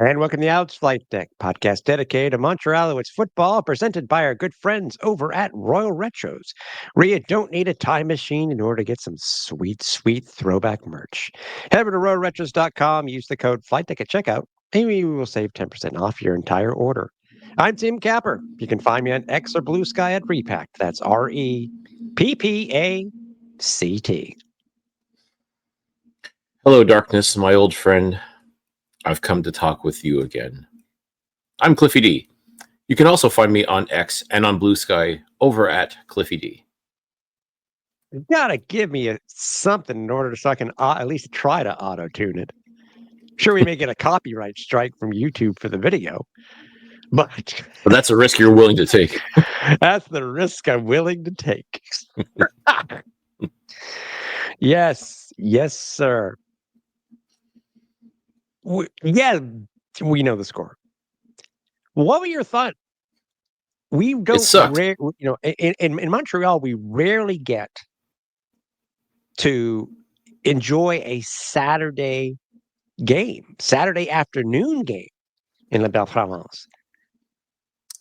And welcome to the Outs Flightdeck podcast dedicated to Montreal Alouettes football, presented by our good friends over at Royal Retros, where you don't need a time machine in order to get some sweet, sweet throwback merch. Head over to royalretros.com, use the code FlightDeck at checkout, and we will save 10% off your entire order. I'm Tim Capper. You can find me on X or Blue Sky at Repact. That's REPPACT. Hello, darkness, my old friend. I've come to talk with you again. I'm Cliffy D. You can also find me on X and on Blue Sky over at Cliffy D. You gotta give me something in order so I can at least try to auto tune it. Sure, we may get a copyright strike from YouTube for the video, but But that's a risk you're willing to take. that's the risk I'm willing to take. Yes, sir. We know the score. What were your thoughts? We don't. It sucked. In Montreal, we rarely get to enjoy a Saturday afternoon game in La Belle France.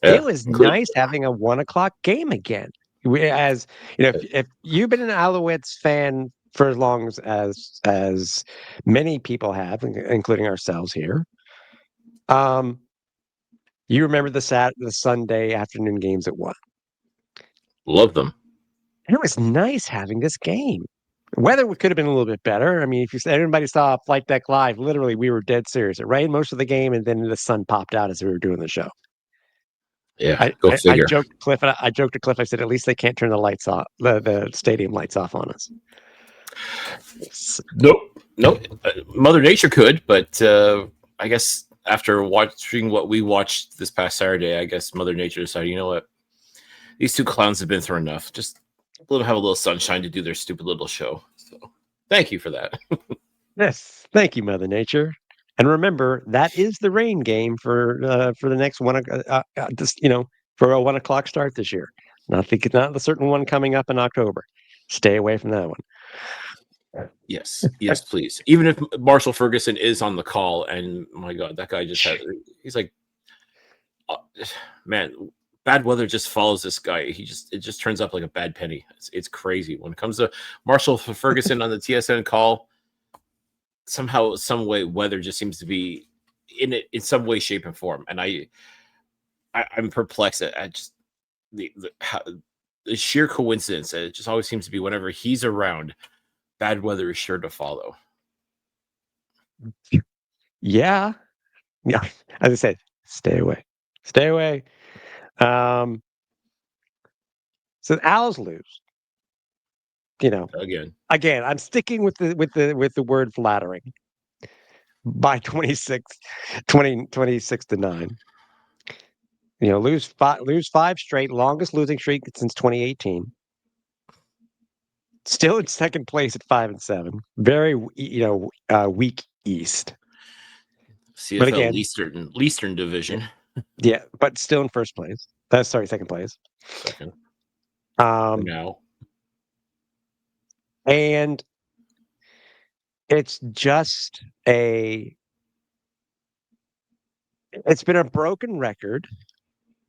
Yeah, It was nice having a 1:00 game again. As you know, if you've been an Alouettes fan for as long as many people have, including ourselves here, you remember the Sunday afternoon games at 1. Love them. It was nice having this game. Weather could have been a little bit better. I mean, if everybody saw Flightdeck Live, literally we were dead serious. It rained most of the game, and then the sun popped out as we were doing the show. Yeah, go figure. I joked to Cliff. I said, at least they can't turn the lights off, the stadium lights off on us. Nope. Mother Nature could, but I guess after watching what we watched this past Saturday, I guess Mother Nature decided, you know what? These two clowns have been through enough. Just have a little sunshine to do their stupid little show. So, thank you for that. Yes, thank you, Mother Nature. And remember, that is the rain game for the next one. For a 1:00 start this year. Not the certain one coming up in October. Stay away from that one. Yes, please. Even if Marshall Ferguson is on the call, and my God, that guy he's like, man, bad weather just follows this guy. It just turns up like a bad penny. It's crazy. When it comes to Marshall Ferguson on the TSN call, somehow, some way, weather just seems to be in it in some way, shape, and form. And I'm perplexed at just the sheer coincidence. It just always seems to be whenever he's around, bad weather is sure to follow. Yeah. As I said, stay away. So the Owls lose. Again, I'm sticking with the word flattering by 26 to 9. Lose five straight, longest losing streak since 2018. Still in second place at 5-7. Very weak East. CFL but again, Eastern Division. Yeah, but still in first place. Second place. Second. Now. And it's just it's been a broken record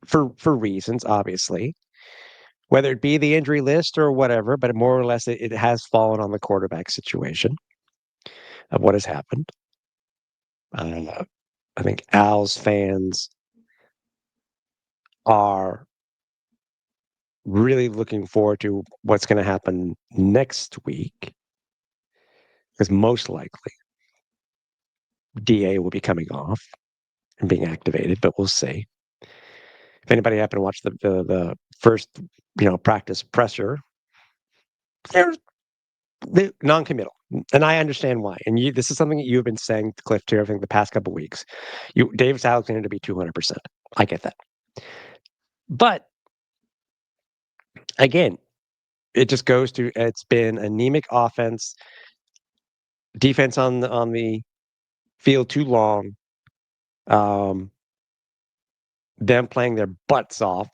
for reasons, obviously, whether it be the injury list or whatever, but more or less it has fallen on the quarterback situation of what has happened. I think Owls fans are really looking forward to what's going to happen next week, because most likely DA will be coming off and being activated, but we'll see. If anybody happened to watch the first practice presser, they're non-committal, and I understand why. And this is something that you've been saying, Cliff, too, I think the past couple of weeks. Davis Alexander to be 200%. I get that, but again, it just goes to it's been anemic offense, defense on the field too long. Them playing their butts off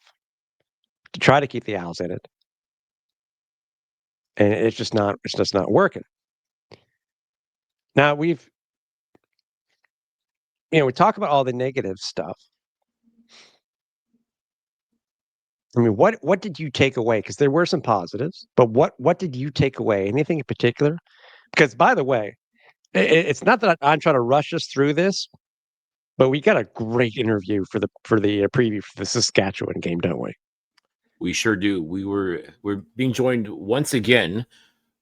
to try to keep the Owls in it, and it's just not working. Now we talk about all the negative stuff. I mean, what did you take away? Because there were some positives, but what did you take away? Anything in particular? Because by the way, it's not that I'm trying to rush us through this, but we got a great interview for the preview for the Saskatchewan game, don't we? We sure do. We're being joined once again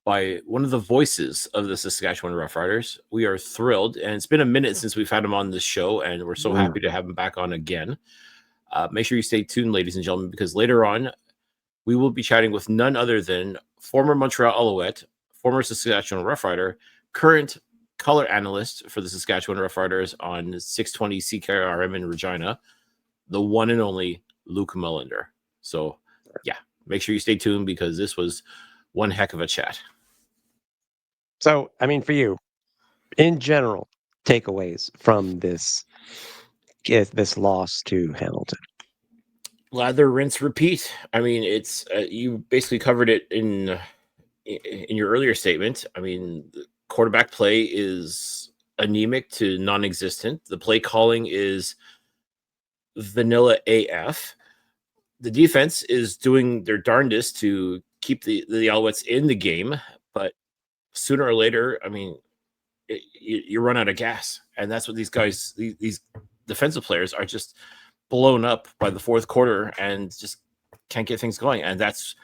by one of the voices of the Saskatchewan Roughriders. We are thrilled, and it's been a minute since we've had him on this show, and we're so happy to have him back on again. Make sure you stay tuned, ladies and gentlemen, because later on we will be chatting with none other than former Montreal Alouette, former Saskatchewan Roughrider, current color analyst for the Saskatchewan Roughriders on 620 CKRM in Regina, the one and only Luc Mullinder. So, yeah, make sure you stay tuned because this was one heck of a chat. So, I mean, for you, in general, takeaways from this loss to Hamilton. Lather, rinse, repeat. I mean, it's you basically covered it in your earlier statement. I mean, the quarterback play is anemic to non-existent. The play calling is vanilla AF. The defense is doing their darndest to keep the Alouettes in the game, but sooner or later, I mean, you run out of gas, and that's what these guys, these defensive players, are just blown up by the fourth quarter and just can't get things going. And that's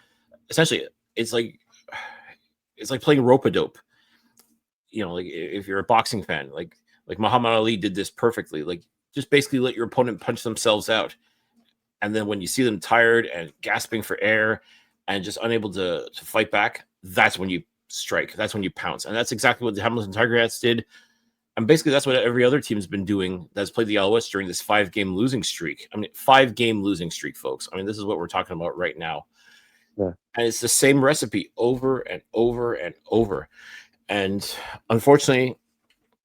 essentially it's like playing rope-a-dope. Like if you're a boxing fan, like Muhammad Ali did this perfectly. Like just basically let your opponent punch themselves out. And then when you see them tired and gasping for air and just unable to fight back, that's when you strike. That's when you pounce. And that's exactly what the Hamilton Tiger-Cats did. And basically that's what every other team's been doing that's played the Alouettes during this 5-game losing streak. I mean, 5-game losing streak, folks. I mean, this is what we're talking about right now. Yeah. And it's the same recipe over and over and over. And unfortunately,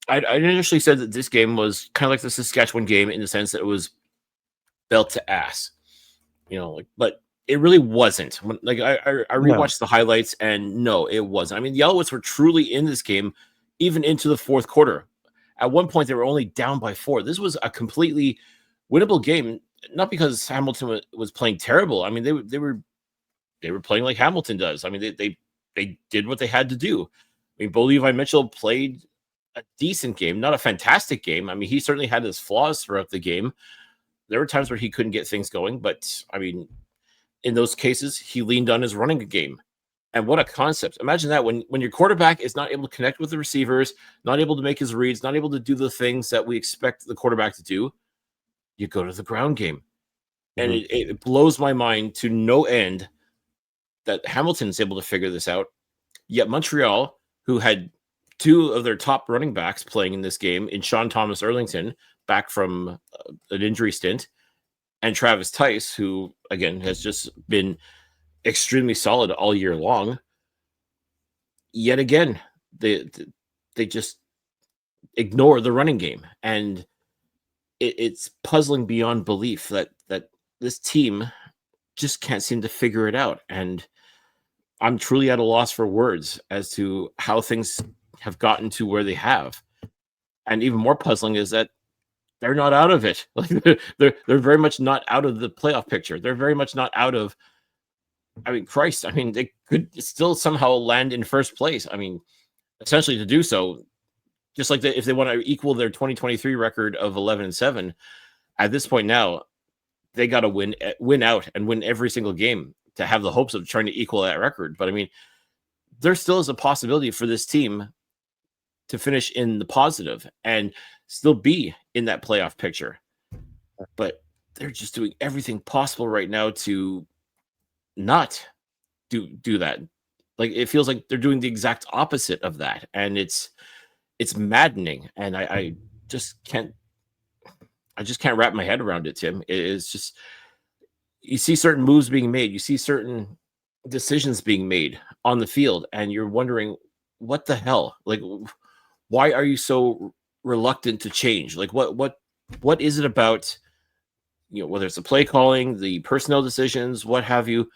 I initially said that this game was kind of like the Saskatchewan game in the sense that it was belt to ass, but it really wasn't. I rewatched the highlights, and no, it wasn't. I mean, the Alouettes were truly in this game, even into the fourth quarter. At one point, they were only down by 4. This was a completely winnable game, not because Hamilton was playing terrible. I mean, they were playing like Hamilton does. I mean, they did what they had to do. I mean, Bo Levi Mitchell played a decent game, not a fantastic game. I mean, he certainly had his flaws throughout the game. There were times where he couldn't get things going, but I mean, in those cases, he leaned on his running game. And what a concept. Imagine that when your quarterback is not able to connect with the receivers, not able to make his reads, not able to do the things that we expect the quarterback to do, you go to the ground game. And it blows my mind to no end that Hamilton's able to figure this out. Yet Montreal, who had 2 of their top running backs playing in this game, in Sean Thomas Erlington, back from an injury stint, and Travis Tice, who again has just been extremely solid all year long. Yet again, they just ignore the running game, and it's puzzling beyond belief that this team just can't seem to figure it out. And I'm truly at a loss for words as to how things have gotten to where they have. And even more puzzling is that they're not out of it. Like they're very much not out of the playoff picture. They're very much not out of. I mean, Christ. I mean, they could still somehow land in first place. I mean, essentially to do so, just like if they want to equal their 2023 record of 11-7, at this point now, they got to win out and win every single game to have the hopes of trying to equal that record. But I mean, there still is a possibility for this team to finish in the positive and still be in that playoff picture. But they're just doing everything possible right now to not do that. Like it feels like they're doing the exact opposite of that. And it's maddening. And I just can't wrap my head around it, Tim. It is just, you see certain moves being made, you see certain decisions being made on the field, and you're wondering, what the hell? Like, why are you so reluctant to change? Like, what is it about, whether it's the play calling, the personnel decisions, what have you?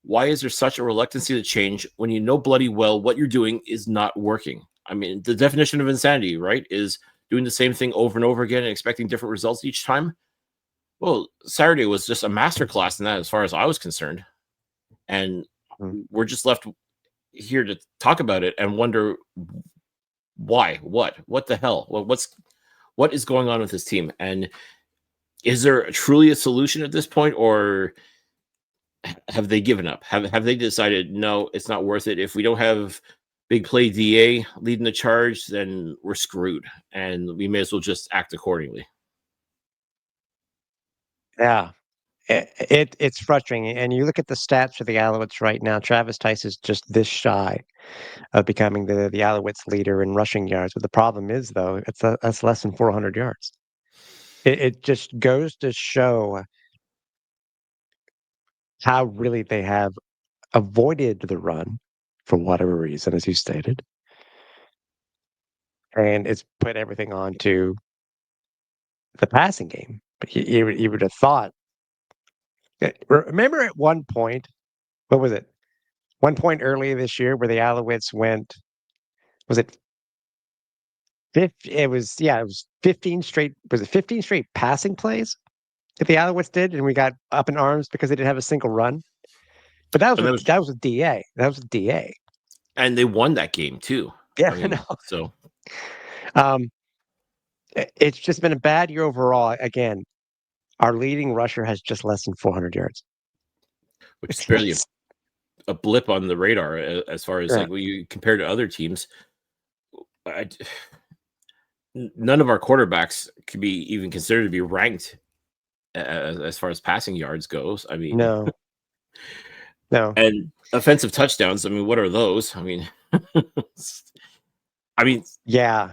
Why is there such a reluctancy to change when you know bloody well what you're doing is not working? I mean, the definition of insanity, right, is doing the same thing over and over again and expecting different results each time. Well, Saturday was just a masterclass in that as far as I was concerned. And we're just left here to talk about it and wonder why, what the hell, what is going on with this team? And is there truly a solution at this point, or have they given up? Have they decided, no, it's not worth it? If we don't have big play DA leading the charge, then we're screwed, and we may as well just act accordingly. Yeah, it's frustrating. And you look at the stats for the Alouettes right now. Travis Tice is just this shy of becoming the Alouettes leader in rushing yards. But the problem is, though, that's less than 400 yards. It just goes to show how really they have avoided the run for whatever reason, as you stated, and it's put everything onto the passing game. But you would have thought. Remember at one point, what was it? One point earlier this year where the Alouettes went, was it it was 15 straight, was it 15 straight passing plays that the Alouettes did, and we got up in arms because they didn't have a single run. But that was with DA. That was with DA. And they won that game too. Yeah, I know. So it's just been a bad year overall. Again, our leading rusher has just less than 400 yards. Which is barely a blip on the radar as far as like when you compare to other teams. None of our quarterbacks could be even considered to be ranked as far as passing yards goes. I mean, no. And offensive touchdowns, I mean, what are those? I mean, yeah.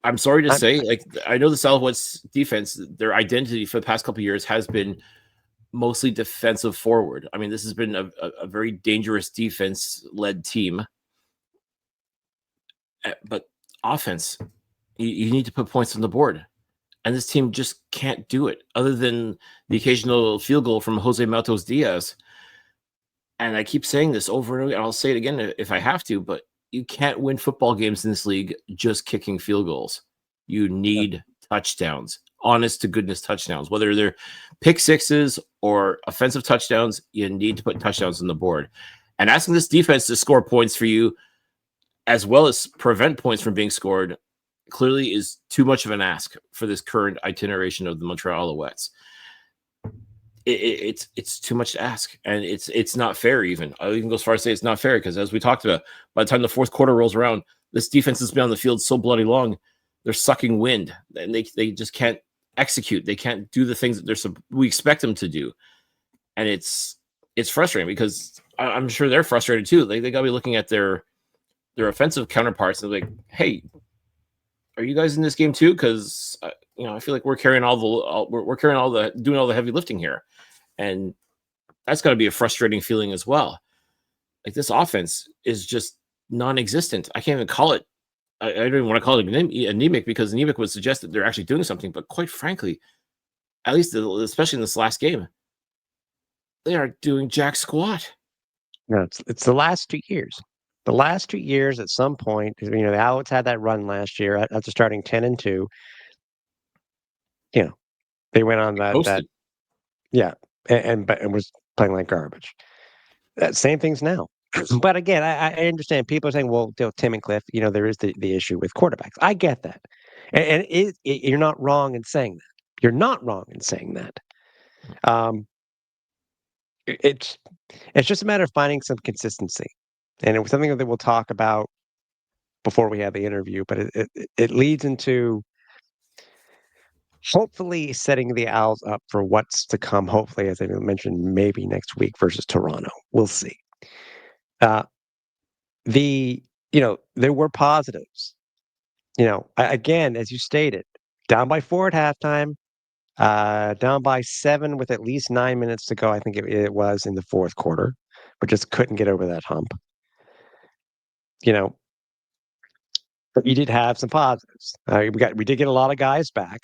I'm sorry to say, like, I know the Alouettes defense, their identity for the past couple of years has been mostly defensive forward. I mean, this has been a very dangerous defense-led team. But offense, you need to put points on the board. And this team just can't do it, other than the occasional field goal from Jose Matos Diaz. And I keep saying this over and over, and I'll say it again if I have to, but you can't win football games in this league just kicking field goals. You need touchdowns, honest to goodness touchdowns, whether they're pick sixes or offensive touchdowns. You need to put touchdowns on the board. And asking this defense to score points for you, as well as prevent points from being scored, clearly is too much of an ask for this current iteration of the Montreal Alouettes. It's too much to ask, and it's not fair. Even I even go as far as say it's not fair, because as we talked about, by the time the fourth quarter rolls around, this defense has been on the field so bloody long, they're sucking wind, and they just can't execute. They can't do the things that we expect them to do, and it's frustrating, because I'm sure they're frustrated too. They got to be looking at their offensive counterparts and like, hey, are you guys in this game too? Because I feel like we're carrying doing all the heavy lifting here, and that's got to be a frustrating feeling as well. Like, this offense is just non-existent. I can't even call it. I don't even want to call it anemic, because anemic would suggest that they're actually doing something. But quite frankly, at least especially in this last game, they are doing jack squat. No, it's the last 2 years. The last 2 years, at some point, the Alouettes had that run last year after starting 10-2. They went on that. Yeah, and was playing like garbage. Same things now. But again, I understand people are saying, well, Tim and Cliff, there is the issue with quarterbacks. I get that, and you're not wrong in saying that. You're not wrong in saying that. It's just a matter of finding some consistency, and it was something that we'll talk about before we have the interview. But it leads into hopefully setting the Owls up for what's to come. Hopefully, as I mentioned, maybe next week versus Toronto. We'll see. There were positives. Again, as you stated, down by 4 at halftime, down by 7 with at least 9 minutes to go. I think it was in the fourth quarter, but just couldn't get over that hump. But you did have some positives. We did get a lot of guys back,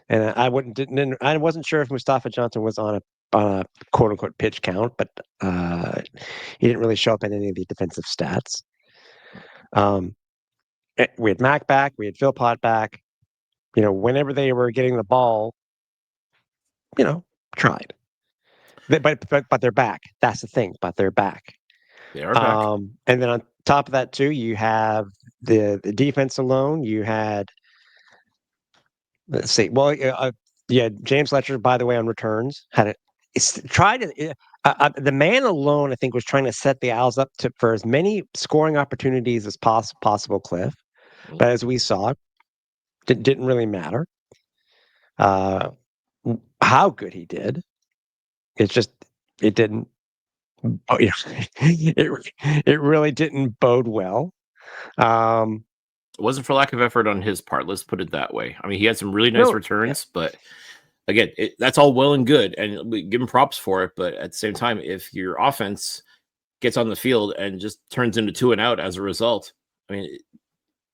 and I wasn't sure if Mustafa Johnson was on a quote unquote pitch count, but he didn't really show up in any of the defensive stats. We had Mac back, we had Philpott back. Whenever they were getting the ball, tried. But they're back. That's the thing. But they're back. They are back. And then on top of that, too, you have the defense alone. You had, let's see. Well, James Letcher, by the way, on returns had it. The man alone, I think, was trying to set the Owls up for as many scoring opportunities as possible, Cliff. But as we saw, it didn't really matter how good he did. It's just it didn't. Oh, yeah, it really didn't bode well. It wasn't for lack of effort on his part. Let's put it that way. I mean, he had some really nice returns, but again, that's all well and good, and we give him props for it. But at the same time, if your offense gets on the field and just turns into 2 and out as a result, I mean,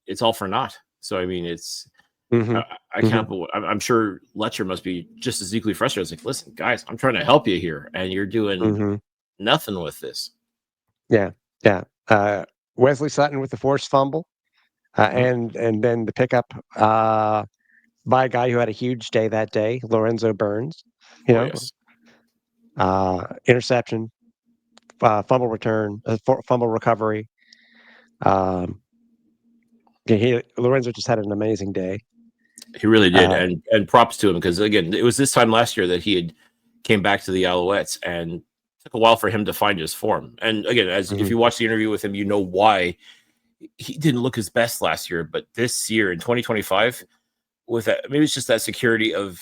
it's all for naught. So I mean, it's I can't. I'm sure Letcher must be just as equally frustrated. It's like, listen, guys, I'm trying to help you here, and you're doing nothing with this. Yeah. Wesley Sutton with the forced fumble, and then the pickup by a guy who had a huge day that day, Lorenzo Burns. Interception, fumble return, fumble recovery. Lorenzo just had an amazing day. He really did, and props to him, because again, it was this time last year that he had came back to the Alouettes, and it took a while for him to find his form. And again, if you watch the interview with him, you know why he didn't look his best last year. But this year in 2025, with that, maybe it's just that security of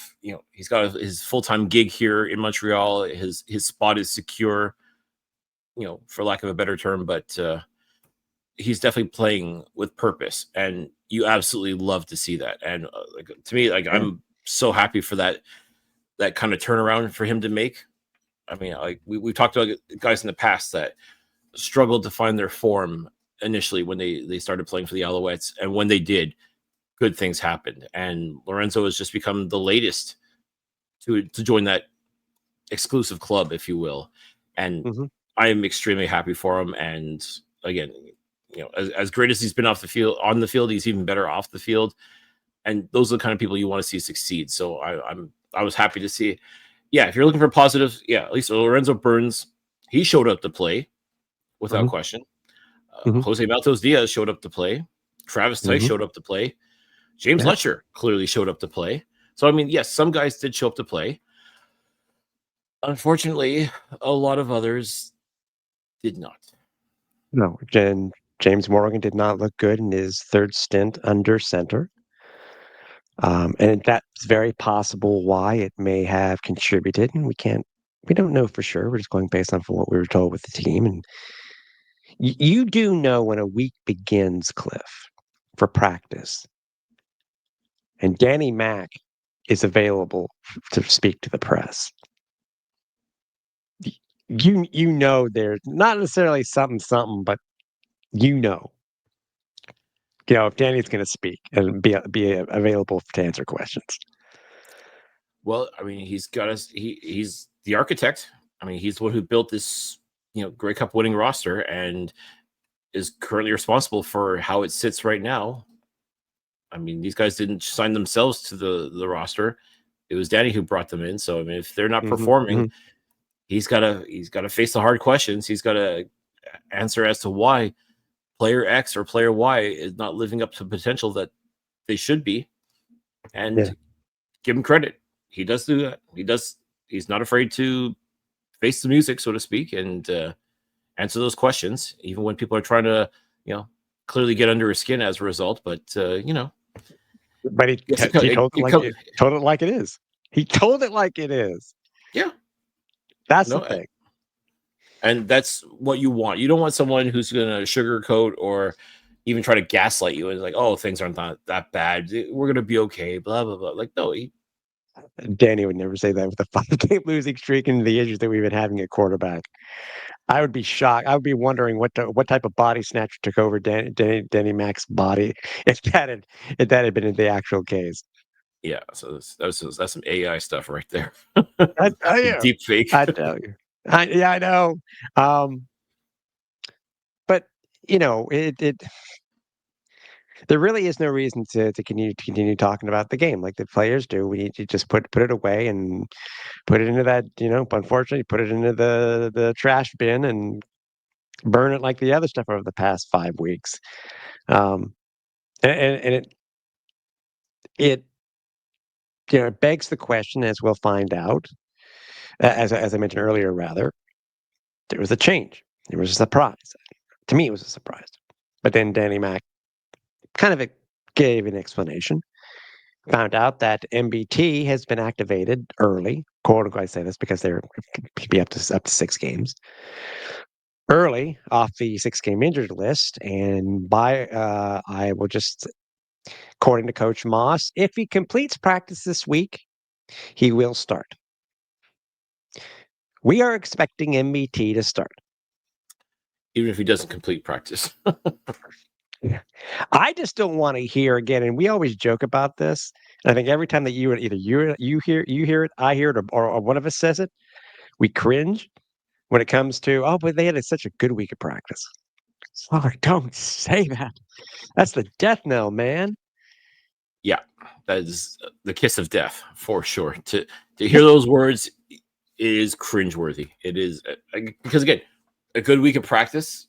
he's got his full-time gig here in Montreal. His spot is secure, for lack of a better term, but he's definitely playing with purpose, and you absolutely love to see that. And to me, I'm so happy for that kind of turnaround for him to make. I mean, we've talked about guys in the past that struggled to find their form initially when they started playing for the Alouettes, and when they did, good things happened. And Lorenzo has just become the latest to join that exclusive club, if you will. And I am extremely happy for him. And again, as great as he's been on the field, he's even better off the field. And those are the kind of people you want to see succeed. So I was happy to see. Yeah, if you're looking for positives, at least Lorenzo Burns, he showed up to play without question. Jose Maltos Diaz showed up to play. Travis Tice showed up to play. James Letcher clearly showed up to play. So, I mean, yes, some guys did show up to play. Unfortunately, a lot of others did not. No, James Morgan did not look good in his third stint under center. And that's very possible why it may have contributed. And we don't know for sure. We're just going based on what we were told with the team. And you do know when a week begins, Cliff, for practice, and Danny Mac is available to speak to the press. You know there's not necessarily something, but if Danny's going to speak and be available to answer questions. Well, I mean, he's the architect. I mean, he's the one who built this, Grey Cup winning roster, and is currently responsible for how it sits right now. I mean, these guys didn't sign themselves to the roster. It was Danny who brought them in. So, I mean, if they're not performing, he's got to face the hard questions. He's got to answer as to why player X or player Y is not living up to the potential that they should be, and give him credit. He does do that. He's not afraid to face the music, so to speak, and answer those questions, even when people are trying to, clearly get under his skin as a result. But But he told it like it is. He told it like it is. Yeah, that's the thing. And that's what you want. You don't want someone who's going to sugarcoat or even try to gaslight you and like, oh, things aren't that bad. We're going to be okay. Blah blah blah. Like, no. Danny would never say that with the 5-game losing streak and the issues that we've been having at quarterback. I would be shocked. I would be wondering what type of body snatcher took over Danny Mac's body if that had been in the actual case. Yeah, so that's some AI stuff right there. I tell you, deep fake. I tell you, I know. But it There really is no reason to continue talking about the game like the players do. We need to just put it away and put it into that, unfortunately, put it into the trash bin and burn it like the other stuff over the past 5 weeks. Um, and it it begs the question, as we'll find out, as I mentioned earlier, rather, there was a change. There was a surprise. To me, it was a surprise. But then Danny Mac kind of gave an explanation. Found out that MBT has been activated early. Quote unquote, I say this because they're be up to 6 games early off the 6-game injured list, and I will just, according to Coach Moss, if he completes practice this week, he will start. We are expecting MBT to start. Even if he doesn't complete practice. Yeah. I just don't want to hear again, and we always joke about this. And I think every time that either you hear it, I hear it, or one of us says it, we cringe when it comes to, oh, but they had such a good week of practice. Sorry, don't say that. That's the death knell, man. Yeah, that is the kiss of death for sure. To hear those words is cringeworthy. It is because again, a good week of practice.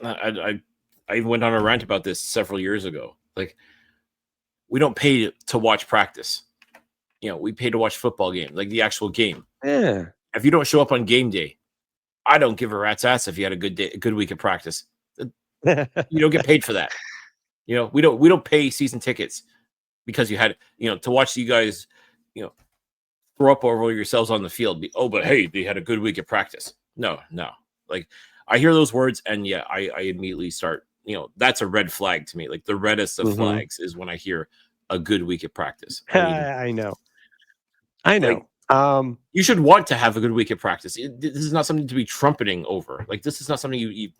I even went on a rant about this several years ago. Like, we don't pay to watch practice. We pay to watch football game, like the actual game. Yeah. If you don't show up on game day, I don't give a rat's ass if you had a good week of practice. You don't get paid for that. We don't pay season tickets because you had, to watch you guys, throw up over yourselves on the field. But hey, they had a good week of practice. No. Like, I hear those words and yeah, I immediately start, that's a red flag to me. Like, the reddest of flags is when I hear a good week of practice. I know. Like, you should want to have a good week of practice. This is not something to be trumpeting over. Like, this is not something you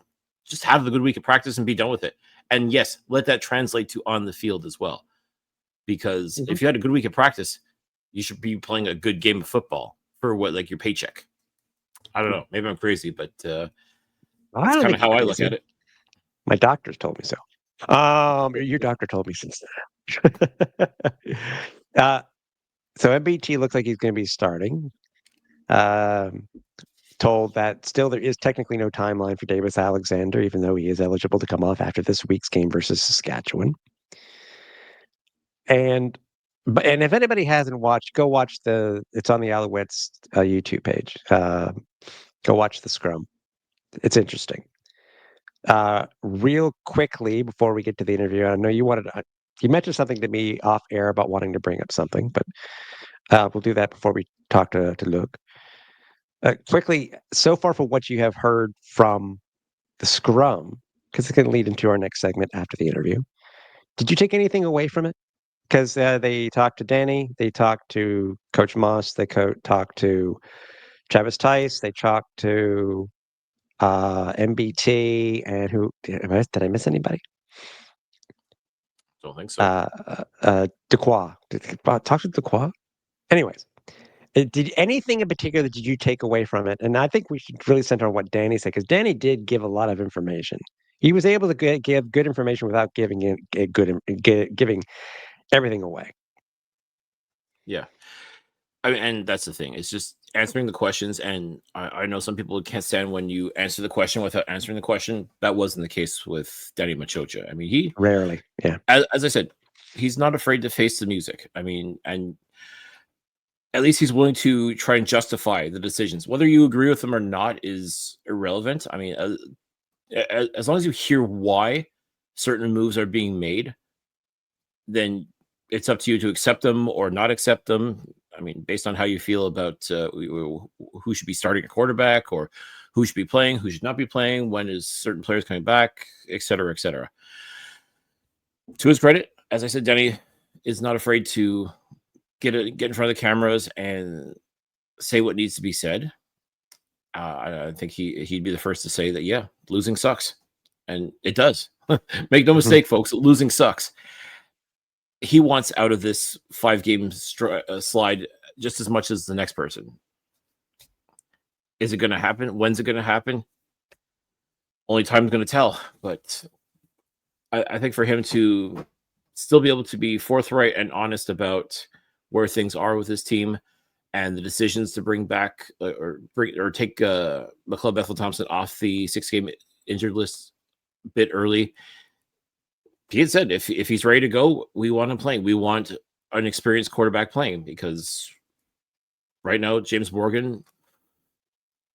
just have a good week of practice and be done with it. And yes, let that translate to on the field as well. Because if you had a good week of practice, you should be playing a good game of football for your paycheck. I don't know. Maybe I'm crazy, but that's kind of how I look at it. My doctors told me so. Your doctor told me since then. So MBT looks like he's going to be starting. Told that still there is technically no timeline for Davis Alexander, even though he is eligible to come off after this week's game versus Saskatchewan. And if anybody hasn't watched, go watch it's on the Alouettes YouTube page. Go watch the scrum. It's interesting. Real quickly before we get to the interview, I know you mentioned something to me off air about wanting to bring up something, but we'll do that before we talk to Luc. Quickly, so far from what you have heard from the scrum, because it's going to lead into our next segment after the interview. Did you take anything away from it? Because they talked to Danny, they talked to Coach Moss, they talked to Travis Tice, they talked to MBT, and who did I miss anybody? Don't think so. Dequoy. Talk to Dequoy? Anyways, did anything in particular did you take away from it? And I think we should really center on what Danny said, because Danny did give a lot of information. He was able to give good information without giving everything away. Yeah. And that's the thing. It's just answering the questions. And I know some people can't stand when you answer the question without answering the question. That wasn't the case with Danny Machocha. I mean, he rarely, yeah. As I said, he's not afraid to face the music. I mean, and at least he's willing to try and justify the decisions. Whether you agree with them or not is irrelevant. I mean, as long as you hear why certain moves are being made, then it's up to you to accept them or not accept them. I mean, based on how you feel about who should be starting a quarterback, or who should be playing, who should not be playing, when is certain players coming back, et cetera, et cetera. To his credit, as I said, Denny is not afraid to get in front of the cameras and say what needs to be said. I think he'd be the first to say that, yeah, losing sucks. And it does. Make no mistake, folks, losing sucks. He wants out of this 5-game slide just as much as the next person. Is it going to happen? When's it going to happen? Only time's going to tell. But I think for him to still be able to be forthright and honest about where things are with his team and the decisions to bring back or take McLeod Bethel Thompson off the 6-game injured list a bit early. He had said if he's ready to go, we want him playing. We want an experienced quarterback playing, because right now James Morgan,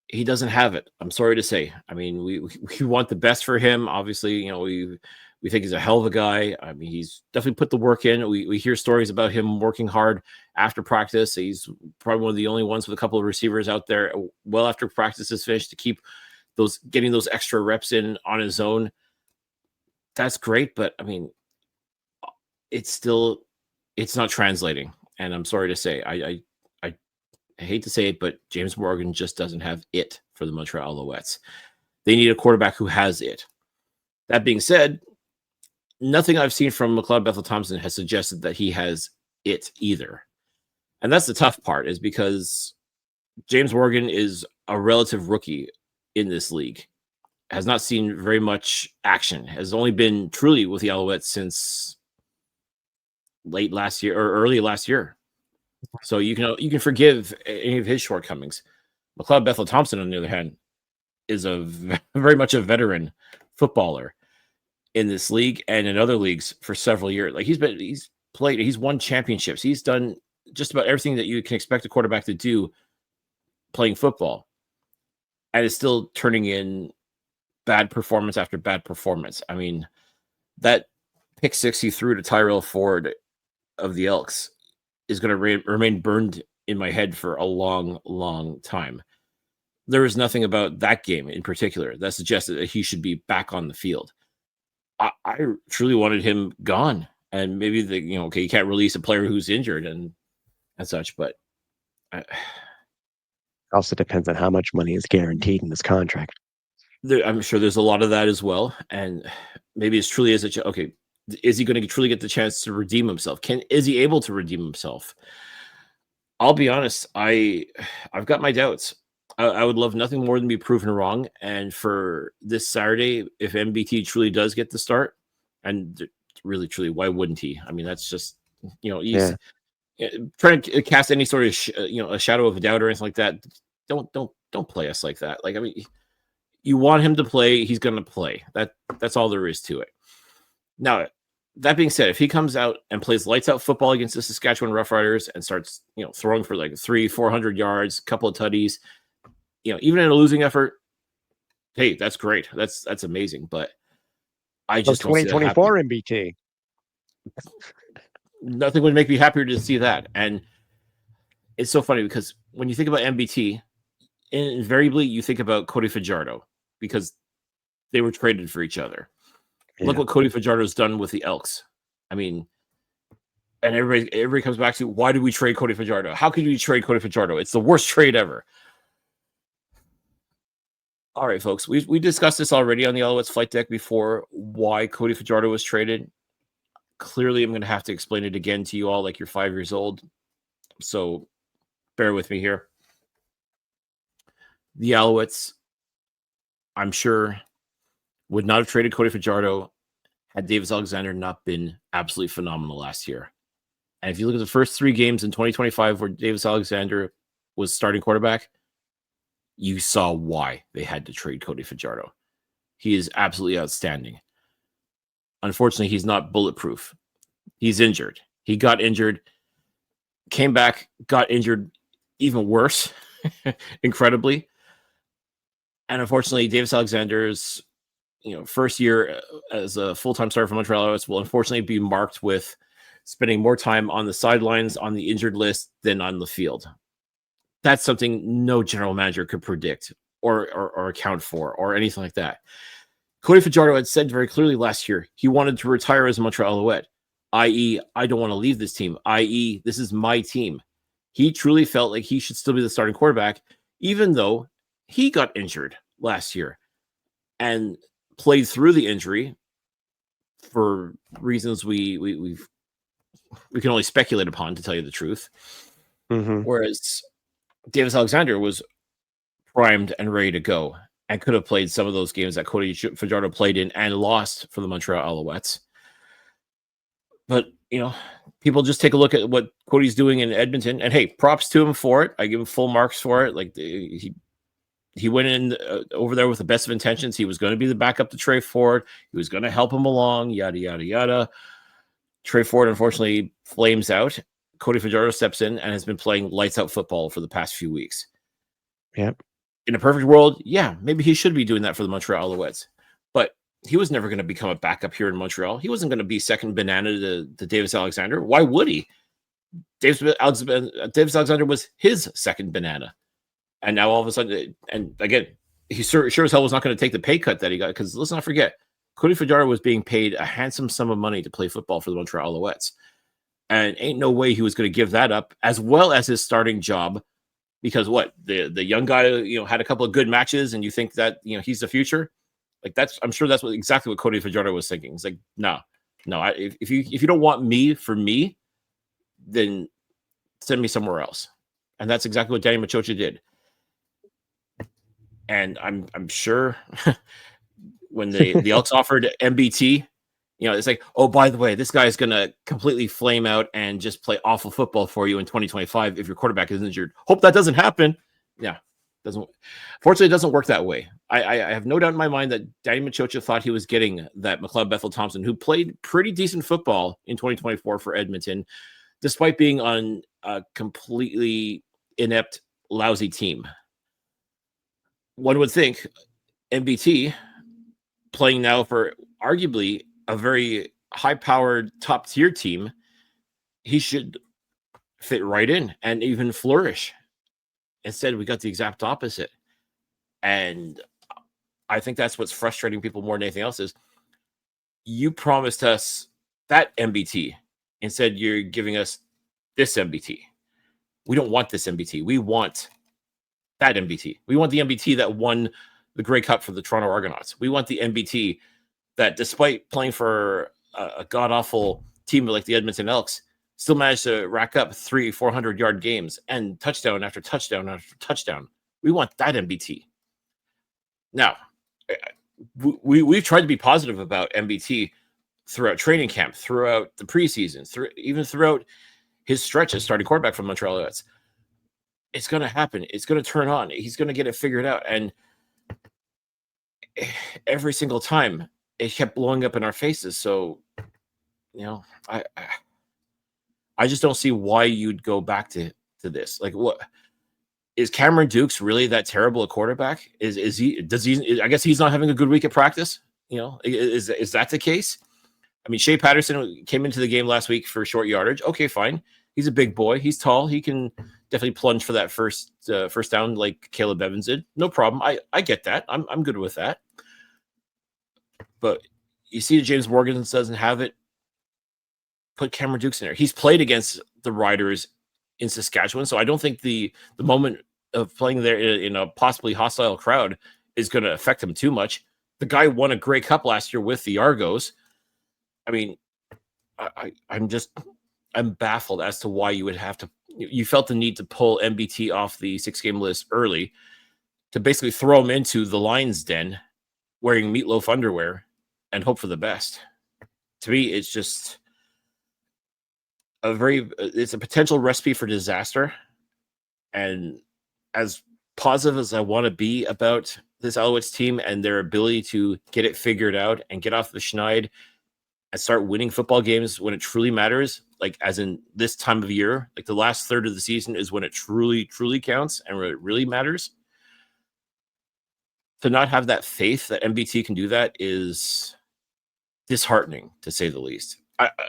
he doesn't have it. I'm sorry to say. I mean, we want the best for him. Obviously, you know, we think he's a hell of a guy. I mean, he's definitely put the work in. We hear stories about him working hard after practice. He's probably one of the only ones with a couple of receivers out there well after practice is finished to keep getting those extra reps in on his own. That's great, but I mean, it's not translating. And I'm sorry to say, I hate to say it, but James Morgan just doesn't have it for the Montreal Alouettes. They need a quarterback who has it. That being said, nothing I've seen from McLeod Bethel Thompson has suggested that he has it either. And that's the tough part, is because James Morgan is a relative rookie in this league, has not seen very much action, has only been truly with the Alouettes since late last year or early last year. So you can forgive any of his shortcomings. McLeod Bethel Thompson, on the other hand, is very much a veteran footballer in this league and in other leagues for several years. Like he's won championships. He's done just about everything that you can expect a quarterback to do playing football, and is still turning in bad performance after bad performance. I mean, that pick six he threw to Tyrell Ford of the Elks is going to remain burned in my head for a long, long time. There was nothing about that game in particular that suggested that he should be back on the field. I truly wanted him gone, and maybe you can't release a player who's injured and such, but also depends on how much money is guaranteed in this contract. I'm sure there's a lot of that as well, and maybe it's truly is is he going to truly get the chance to redeem himself? Is he able to redeem himself? I'll be honest, I've got my doubts. I would love nothing more than be proven wrong. And for this Saturday, if MBT truly does get the start, and really, truly, why wouldn't he? I mean, that's just, he's trying to cast any sort of, a shadow of a doubt or anything like that. Don't play us like that. Like, I mean, you want him to play, he's going to play. That's all there is to it. Now, that being said, if he comes out and plays lights out football against the Saskatchewan Roughriders and starts, throwing for like 300-400 yards, couple of tutties, even in a losing effort, hey, that's great. That's amazing. But I just 2024 MBT. Nothing would make me happier to see that. And it's so funny because when you think about MBT, invariably you think about Cody Fajardo because they were traded for each other. Yeah. Look what Cody Fajardo's done with the Elks. I mean, and everybody comes back to, why did we trade Cody Fajardo? How could we trade Cody Fajardo? It's the worst trade ever. All right, folks, we discussed this already on the Alouettes flight deck before, why Cody Fajardo was traded. Clearly, I'm going to have to explain it again to you all like you're 5 years old. So bear with me here. The Alouettes, I'm sure, would not have traded Cody Fajardo had Davis Alexander not been absolutely phenomenal last year. And if you look at the first 3 games in 2025 where Davis Alexander was starting quarterback, you saw why they had to trade Cody Fajardo. He is absolutely outstanding. Unfortunately, he's not bulletproof. He's injured. He got injured, came back, got injured even worse, incredibly. And unfortunately, Davis Alexander's first year as a full-time starter for Montreal Alouettes will unfortunately be marked with spending more time on the sidelines on the injured list than on the field. That's something no general manager could predict or account for or anything like that. Cody Fajardo had said very clearly last year he wanted to retire as a Montreal Alouette, i.e., I don't want to leave this team, i.e., this is my team. He truly felt like he should still be the starting quarterback, even though he got injured last year and played through the injury for reasons we can only speculate upon, to tell you the truth. Mm-hmm. Whereas Davis Alexander was primed and ready to go. and could have played some of those games that Cody Fajardo played in and lost for the Montreal Alouettes. But, people just take a look at what Cody's doing in Edmonton, and hey, props to him for it. I give him full marks for it. Like, he went in over there with the best of intentions. He was going to be the backup to Trey Ford. He was going to help him along, yada, yada, yada. Trey Ford, unfortunately, flames out. Cody Fajardo steps in and has been playing lights out football for the past few weeks. Yep. In a perfect world, yeah, maybe he should be doing that for the Montreal Alouettes. But he was never going to become a backup here in Montreal. He wasn't going to be second banana to Davis Alexander. Why would he? Davis Alexander was his second banana. And now all of a sudden, and again, he sure as hell was not going to take the pay cut that he got, because let's not forget, Cody Fajardo was being paid a handsome sum of money to play football for the Montreal Alouettes. And ain't no way he was going to give that up, as well as his starting job, because the young guy, had a couple of good matches, and you think that, he's the future. Like, I'm sure that's exactly what Cody Fajardo was thinking. It's like, no, if you don't want me for me, then send me somewhere else. And that's exactly what Danny Machocha did. And I'm sure when the Elks offered MBT, it's like, oh, by the way, this guy is going to completely flame out and just play awful football for you in 2025 if your quarterback is injured. Hope that doesn't happen. Yeah, fortunately, it doesn't work that way. I have no doubt in my mind that Danny Machocha thought he was getting that McLeod Bethel Thompson, who played pretty decent football in 2024 for Edmonton, despite being on a completely inept, lousy team. One would think MBT, playing now for arguably a very high-powered, top-tier team, he should fit right in and even flourish. Instead, we got the exact opposite. And I think that's what's frustrating people more than anything else is you promised us that MBT. Instead, you're giving us this MBT. We don't want this MBT. We want that MBT. We want the MBT that won the Grey Cup for the Toronto Argonauts. We want the MBT that, despite playing for a god-awful team like the Edmonton Elks, still managed to rack up 400-yard games and touchdown after touchdown after touchdown. We want that MBT. Now, we've tried to be positive about MBT throughout training camp, throughout the preseason, even throughout his stretch as starting quarterback for Montreal Alouettes. It's going to happen. It's going to turn on. He's going to get it figured out. And every single time, it kept blowing up in our faces. So, I just don't see why you'd go back to this. Like, what is Cameron Dukes really that terrible a quarterback? Is he? I guess he's not having a good week at practice. Is that the case? I mean, Shea Patterson came into the game last week for short yardage. Okay, fine. He's a big boy. He's tall. He can definitely plunge for that first down like Caleb Evans did. No problem. I get that. I'm good with that. But you see, James Morgan doesn't have it. Put Cameron Dukes in there. He's played against the Riders in Saskatchewan, so I don't think the moment of playing there in a possibly hostile crowd is going to affect him too much. The guy won a Grey Cup last year with the Argos. I mean, I'm baffled as to why you would have to. You felt the need to pull MBT off the 6-game list early to basically throw him into the lion's den wearing meatloaf underwear and hope for the best. To me, it's just it's a potential recipe for disaster. And as positive as I want to be about this Alouettes team and their ability to get it figured out and get off the schneid and start winning football games when it truly matters, like as in this time of year, like the last third of the season is when it truly, truly counts and when it really matters. To not have that faith that MBT can do that is disheartening, to say the least.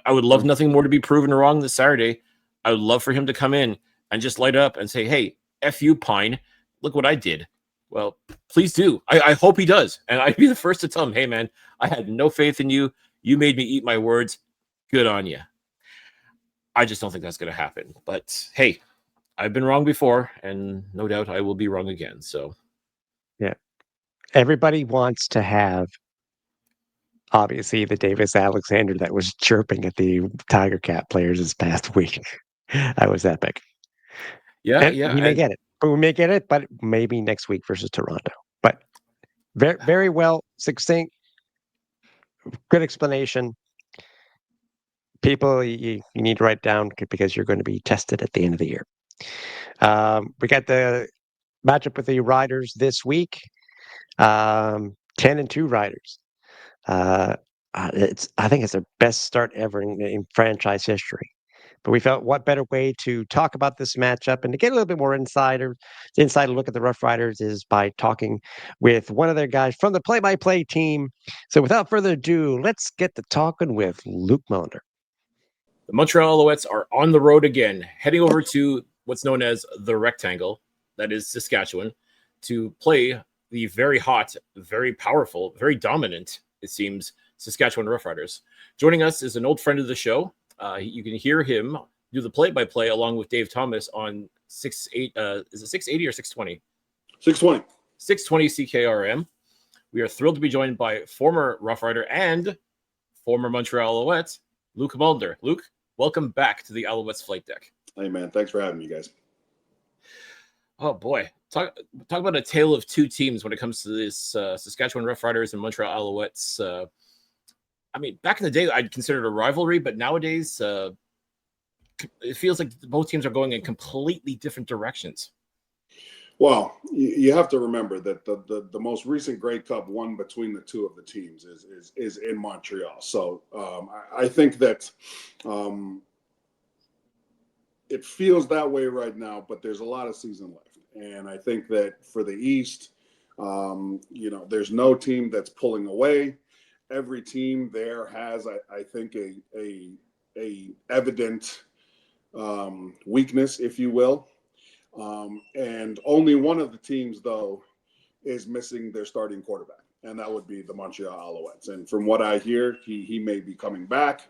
I would love nothing more to be proven wrong this Saturday. I would love for him to come in and just light up and say, hey, F you, Pine. Look what I did. Well, please do. I hope he does. And I'd be the first to tell him, hey, man, I had no faith in you. You made me eat my words. Good on you. I just don't think that's going to happen. But, hey, I've been wrong before, and no doubt I will be wrong again. So, yeah. Everybody wants to have, obviously, the Davis Alexander that was chirping at the Tiger Cat players this past week. That was epic. Yeah, and he may get it. But we may get it, but maybe next week versus Toronto. But Very, very well, succinct, good explanation. People, you need to write down because you're going to be tested at the end of the year. We got the matchup with the Riders this week. 10-2 Riders. Uh, I think it's the best start ever in franchise history. But we felt what better way to talk about this matchup and to get a little bit more inside look at the Rough Riders is by talking with one of their guys from the play-by-play team. So without further ado, let's get to talking with Luc Mullinder. The Montreal Alouettes are on the road again, heading over to what's known as the Rectangle, that is Saskatchewan, to play the very hot, very powerful, very dominant, it seems, Saskatchewan Roughriders. Joining us is an old friend of the show. You can hear him do the play-by-play along with Dave Thomas on 680 or 620? 620. 620 CKRM. We are thrilled to be joined by former Rough Rider and former Montreal Alouette, Luc Mullinder. Luc, welcome back to the Alouettes Flight Deck. Hey, man. Thanks for having me, guys. Oh, boy. Talk about a tale of two teams when it comes to this Saskatchewan Roughriders and Montreal Alouettes. I mean, back in the day, I'd consider it a rivalry, but nowadays, it feels like both teams are going in completely different directions. Well, you have to remember that the most recent Grey Cup won between the two of the teams is in Montreal. So I think that it feels that way right now, but there's a lot of season left. And I think that for the East, there's no team that's pulling away. Every team there has, I think, a evident weakness, if you will. And only one of the teams, though, is missing their starting quarterback, and that would be the Montreal Alouettes. And from what I hear, he may be coming back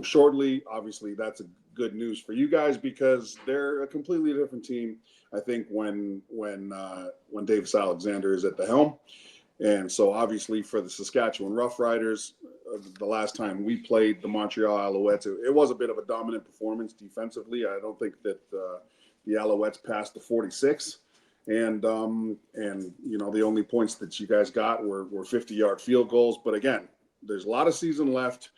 shortly. Obviously, that's a good news for you guys because they're a completely different team, I think, when Davis Alexander is at the helm. And so, obviously, for the Saskatchewan Roughriders, the last time we played the Montreal Alouettes, it was a bit of a dominant performance defensively. I don't think that the Alouettes passed the 46, and the only points that you guys got were 50-yard field goals. But again, there's a lot of season left,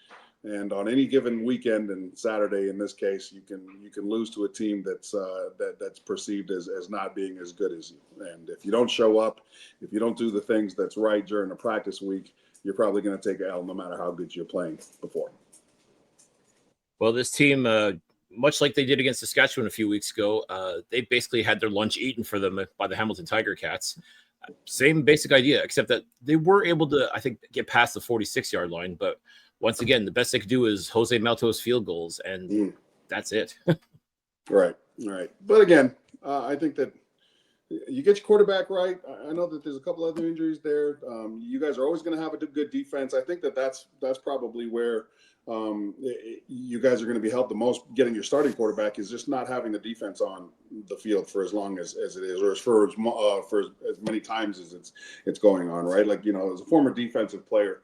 and on any given weekend and Saturday, in this case, you can lose to a team that's perceived as not being as good as you. And if you don't show up, if you don't do the things that's right during a practice week, you're probably going to take an L no matter how good you're playing before. Well, this team, much like they did against Saskatchewan a few weeks ago, they basically had their lunch eaten for them by the Hamilton Tiger Cats. Same basic idea, except that they were able to, I think, get past the 46-yard line. But once again, the best they could do is Jose Maltos field goals, and that's it. Right. But again, I think that you get your quarterback right. I know that there's a couple other injuries there. You guys are always going to have a good defense. I think that's probably where you guys are going to be helped the most. Getting your starting quarterback is just not having the defense on the field for as long as it is, or for as many times as it's going on. Right, like as a former defensive player,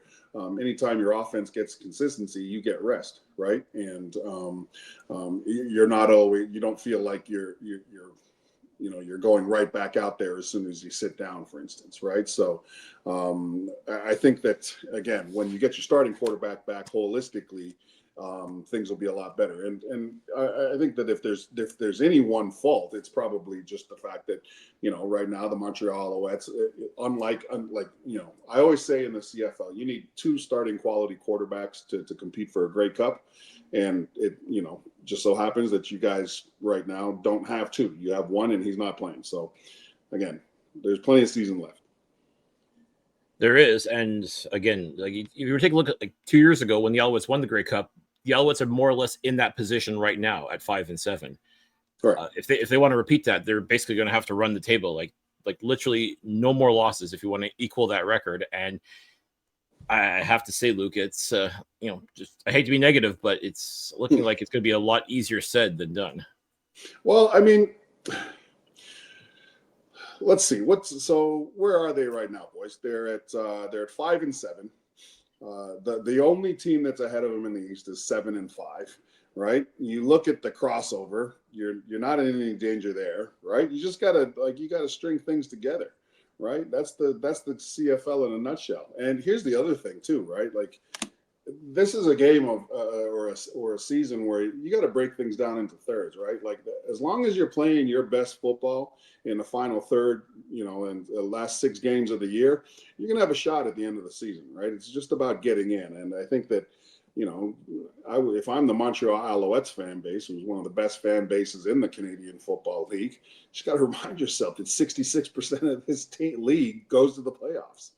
anytime your offense gets consistency, you get rest. Right, and you're not always. You don't feel like you're going right back out there as soon as you sit down, for instance, right? So I think that, again, when you get your starting quarterback back holistically, things will be a lot better. And I think that if there's any one fault, it's probably just the fact that, right now the Montreal Alouettes, unlike I always say in the CFL, you need two starting quality quarterbacks to compete for a Grey Cup. And it, just so happens that you guys right now don't have two. You have one, and he's not playing. So, again, there's plenty of season left. There is, and again, like if you were taking a look at 2 years ago when the Alouettes won the Grey Cup, the Alouettes are more or less in that position right now at 5-7. Correct. If they want to repeat that, they're basically going to have to run the table, like literally no more losses if you want to equal that record. And I have to say, Luc, it's just I hate to be negative, but it's looking like it's going to be a lot easier said than done. Well, I mean, let's see. Where are they right now, boys? They're at 5-7. The only team that's ahead of them in the East is 7-5. Right? You look at the crossover. You're not in any danger there, right? You just gotta string things together. right? That's the CFL in a nutshell. And here's the other thing too, right? Like, this is a game of or a season where you got to break things down into thirds, right? Like, as long as you're playing your best football in the final third, in the last 6 games of the year, you're gonna have a shot at the end of the season, right? It's just about getting in, and I think that, if I'm the Montreal Alouettes fan base, who's one of the best fan bases in the Canadian Football League, you just got to remind yourself that 66% of this league goes to the playoffs.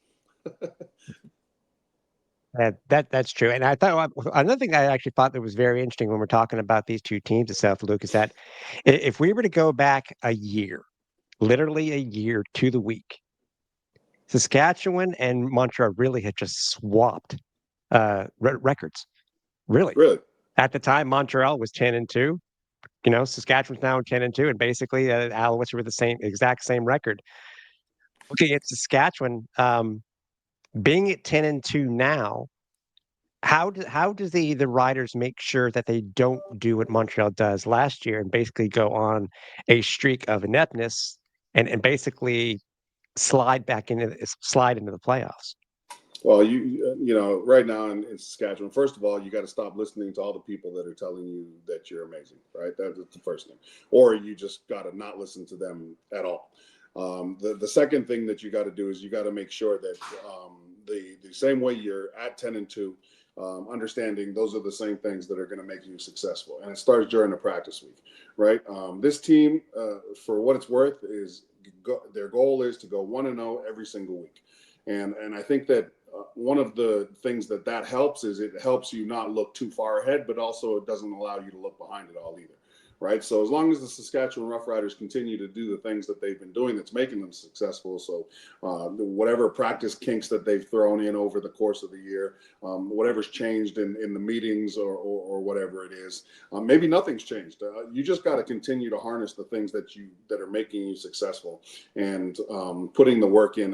That's true. And I thought another thing I actually thought that was very interesting when we're talking about these two teams itself, Luke, is that if we were to go back a year, literally a year to the week, Saskatchewan and Montreal really had just swapped records. Really. At the time, Montreal was 10-2. Saskatchewan's now 10-2, and basically, Alouettes were the exact same record. Looking at Saskatchewan, being at 10-2 now, how does the Riders make sure that they don't do what Montreal does last year and basically go on a streak of ineptness and basically slide into the playoffs? Well, right now in Saskatchewan, first of all, you got to stop listening to all the people that are telling you that you're amazing, right? That's the first thing. Or you just got to not listen to them at all. The second thing that you got to do is you got to make sure that the same way you're at 10-2, understanding those are the same things that are going to make you successful. And it starts during the practice week, right? This team, for what it's worth, their goal is to go 1-0 every single week. And I think that one of the things that helps is it helps you not look too far ahead, but also it doesn't allow you to look behind it all either, right? So as long as the Saskatchewan Roughriders continue to do the things that they've been doing that's making them successful, so whatever practice kinks that they've thrown in over the course of the year, whatever's changed in the meetings or whatever it is, maybe nothing's changed. You just got to continue to harness the things that are making you successful and putting the work in.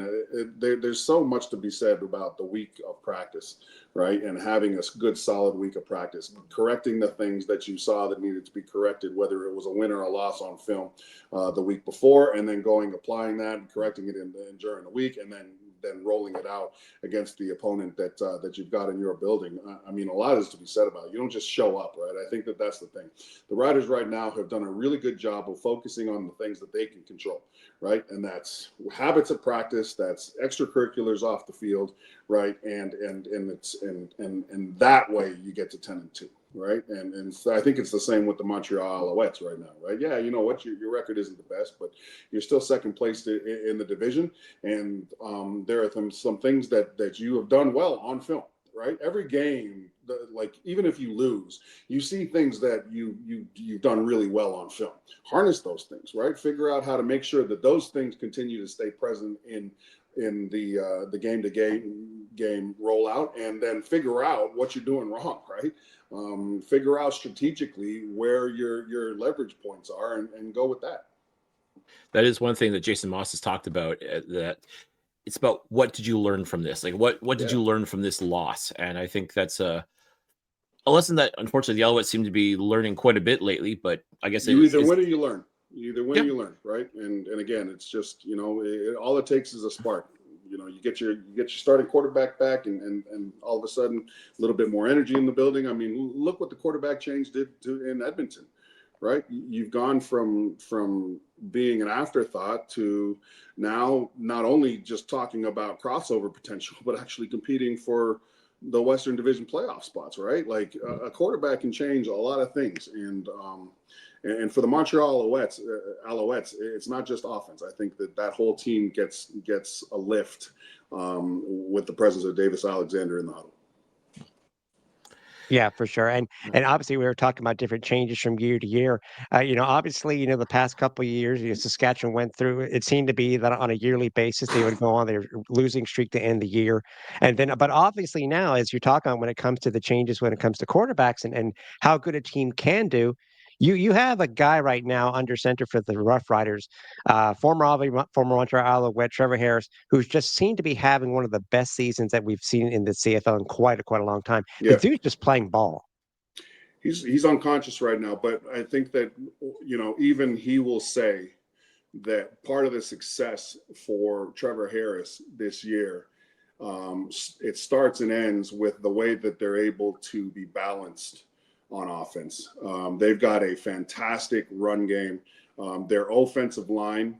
There's so much to be said about the week of practice, right? And having a good solid week of practice, correcting the things that you saw that needed to be corrected, whether it was a win or a loss on film the week before, and then applying that and correcting it during the week, and then rolling it out against the opponent that you've got in your building. I mean, a lot is to be said about it. You don't just show up, right? I think that's the thing. The Riders right now have done a really good job of focusing on the things that they can control, right? And that's habits of practice, that's extracurriculars off the field, right? And that way you get to 10-2. Right. And so I think it's the same with the Montreal Alouettes right now. Right. Yeah. You know what? Your record isn't the best, but you're still second place in the division. And there are some things that you have done well on film. Right. Every game, even if you lose, you see things that you've done really well on film. Harness those things. Right. Figure out how to make sure that those things continue to stay present in the game rollout, and then figure out what you're doing wrong. Right. Figure out strategically where your leverage points are and go with that. That is one thing that Jason Moss has talked about, that it's about what did you learn from this? Like what did you learn from this loss? And I think that's a lesson that unfortunately the Alouettes seem to be learning quite a bit lately, but I guess you either win or you learn. You either win or you learn, right? And again, it's just, all it takes is a spark. You get your starting quarterback back, and all of a sudden a little bit more energy in the building. I mean, look what the quarterback change did in Edmonton, right? You've gone from being an afterthought to now not only just talking about crossover potential, but actually competing for the Western Division playoff spots, right? Like a quarterback can change a lot of things, and for the Montreal Alouettes, it's not just offense. I think that whole team gets a lift with the presence of Davis Alexander in the huddle. Yeah, for sure. And obviously we were talking about different changes from year to year. Obviously, the past couple of years, Saskatchewan went through, it seemed to be that on a yearly basis, they would go on their losing streak to end the year. But obviously now, as you're talking about when it comes to the changes, when it comes to quarterbacks and how good a team can do, you have a guy right now under center for the Roughriders, former Montreal Alouette, Trevor Harris, who's just seemed to be having one of the best seasons that we've seen in the CFL in quite a long time. Yeah. The dude's just playing ball. He's unconscious right now, but I think that even he will say that part of the success for Trevor Harris this year, it starts and ends with the way that they're able to be balanced on offense. They've got a fantastic run game. Their offensive line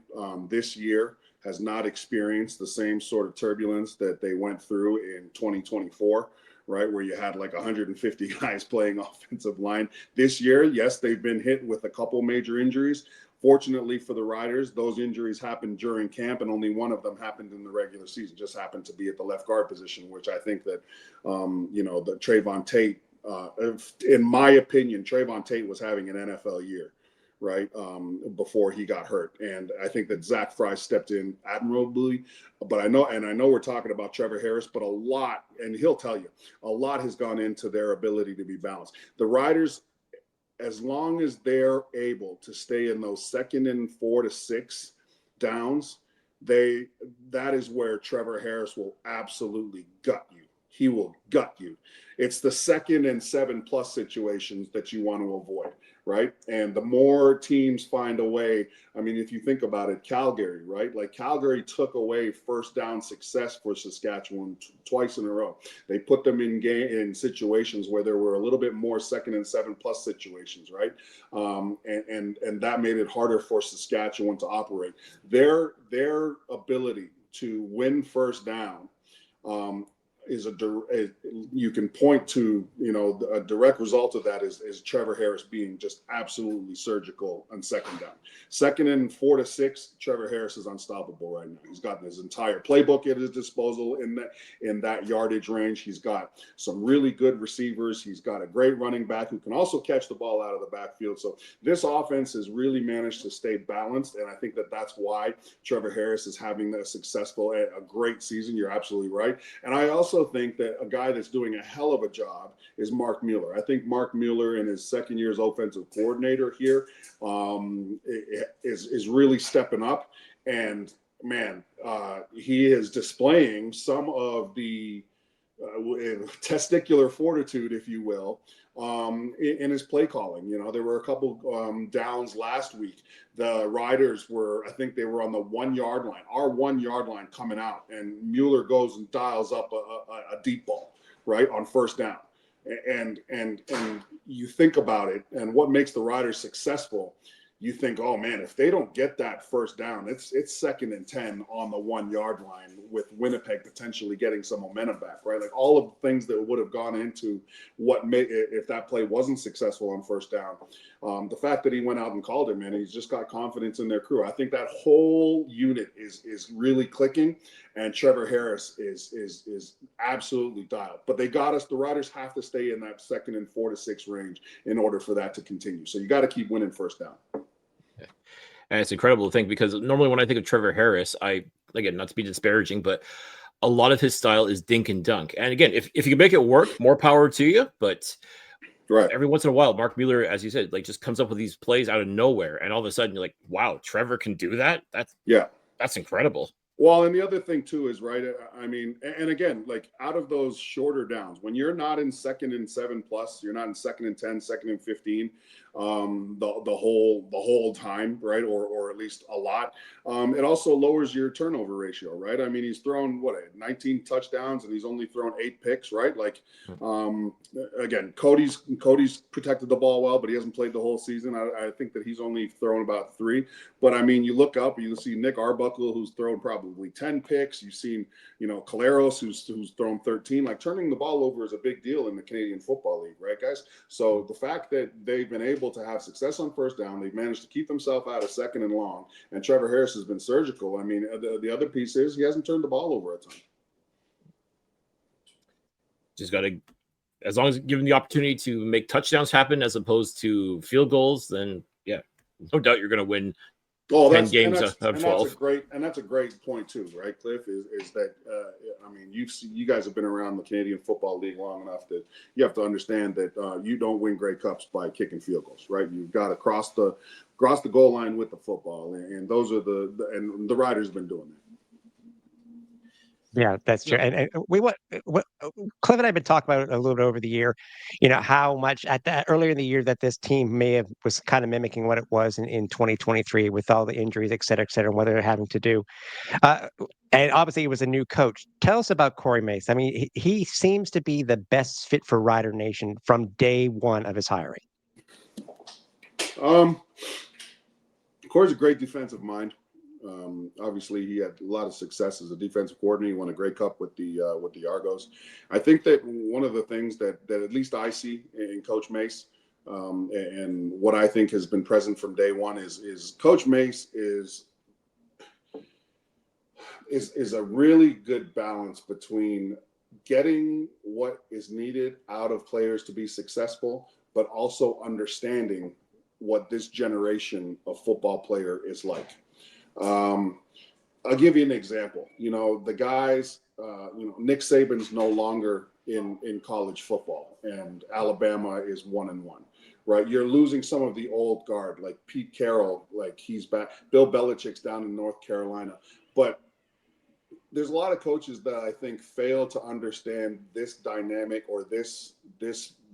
this year has not experienced the same sort of turbulence that they went through in 2024, right, where you had like 150 guys playing offensive line. This year, yes, they've been hit with a couple major injuries. Fortunately for the Riders, those injuries happened during camp, and only one of them happened in the regular season, just happened to be at the left guard position, which I think that, the Trayvon Tate, in my opinion, Trayvon Tate was having an NFL year, right, before he got hurt. And I think that Zach Fry stepped in admirably. But I know we're talking about Trevor Harris, but a lot, and he'll tell you, a lot has gone into their ability to be balanced. The Riders, as long as they're able to stay in those 2nd and 4 to 6 downs, that is where Trevor Harris will absolutely gut you. He will gut you. It's the 2nd and 7+ situations that you want to avoid, right? And the more teams find a way, I mean, if you think about it, Calgary, right? Like Calgary took away first down success for Saskatchewan twice in a row. They put them in situations where there were a little bit more 2nd and 7+ situations, right? And that made it harder for Saskatchewan to operate. Their ability to win first down you can point to, a direct result of that is Trevor Harris being just absolutely surgical on 2nd down. 2nd and 4 to 6, Trevor Harris is unstoppable right now. He's got his entire playbook at his disposal in that yardage range. He's got some really good receivers. He's got a great running back who can also catch the ball out of the backfield. So this offense has really managed to stay balanced, and I think that that's why Trevor Harris is having a great season. You're absolutely right. And I also think that a guy that's doing a hell of a job is Mark Mueller. I think Mark Mueller, in his 2nd year as offensive coordinator here, is really stepping up. And man, he is displaying some of the testicular fortitude, if you will, in his play calling. There were a couple downs last week. The Riders I think they were on the 1 yard line, our 1 yard line coming out, and Mueller goes and dials up a deep ball, right, on first down. And you think about it, and what makes the Riders successful, you think, oh man, if they don't get that first down, it's 2nd and 10 on the 1 yard line, with Winnipeg potentially getting some momentum back, right? Like all of the things that would have gone into what made if that play wasn't successful on first down. The fact that he went out and called it, man, he's just got confidence in their crew. I think that whole unit is really clicking, and Trevor Harris is absolutely dialed. But the Riders have to stay in that 2nd and 4 to 6 range in order for that to continue. So you got to keep winning first down. And it's incredible to think, because normally when I think of Trevor Harris, again, not to be disparaging, but a lot of his style is dink and dunk. And again, if you can make it work, more power to you. But right, every once in a while, Mark Mueller, as you said, like just comes up with these plays out of nowhere, and all of a sudden you're like, wow, Trevor can do that? That's incredible. Well, and the other thing too is, right, I mean, and again, like out of those shorter downs, when you're not in 2nd and 7+, you're not in 2nd and 10, 2nd and 15, the whole time, right, or at least a lot. It also lowers your turnover ratio, right? I mean, he's thrown 19 touchdowns, and he's only thrown 8 picks, right? Like, again, Cody's protected the ball well, but he hasn't played the whole season. I think that he's only thrown about 3. But I mean, you look up, you see Nick Arbuckle, who's thrown probably 10 picks. You've seen, Caleros, who's thrown 13. Like, turning the ball over is a big deal in the Canadian Football League, right, guys? So the fact that they've been able to have success on first down, they've managed to keep themselves out of 2nd and long, and Trevor Harris has been surgical. I mean, the other piece is he hasn't turned the ball over a ton. Just got to, as long as given the opportunity to make touchdowns happen as opposed to field goals, then yeah, no doubt you're going to win 10 games out of 12. That's a great point too, right, Cliff? Is that I mean, you guys have been around the Canadian Football League long enough that you have to understand that you don't win Grey Cups by kicking field goals, right? You've got to cross the goal line with the football, and those are and the Riders have been doing that. Yeah, that's true. No. And Cliff and I have been talking about it a little bit over the year, how much at that earlier in the year that this team was kind of mimicking what it was in 2023 with all the injuries, et cetera, and what they're having to do. Uh, and obviously, it was a new coach. Tell us about Corey Mace. I mean, he seems to be the best fit for Rider Nation from day one of his hiring. Corey's a great defensive mind. Obviously, he had a lot of success as a defensive coordinator. He won a Grey Cup with the Argos. I think that one of the things that at least I see in Coach Mace, and what I think has been present from day one is Coach Mace is a really good balance between getting what is needed out of players to be successful, but also understanding what this generation of football player is like. I'll give you an example. The guys, Nick Saban's no longer in college football, and Alabama is 1-1, right? You're losing some of the old guard, like Pete Carroll, like he's back. Bill Belichick's down in North Carolina. But there's a lot of coaches that I think fail to understand this dynamic or this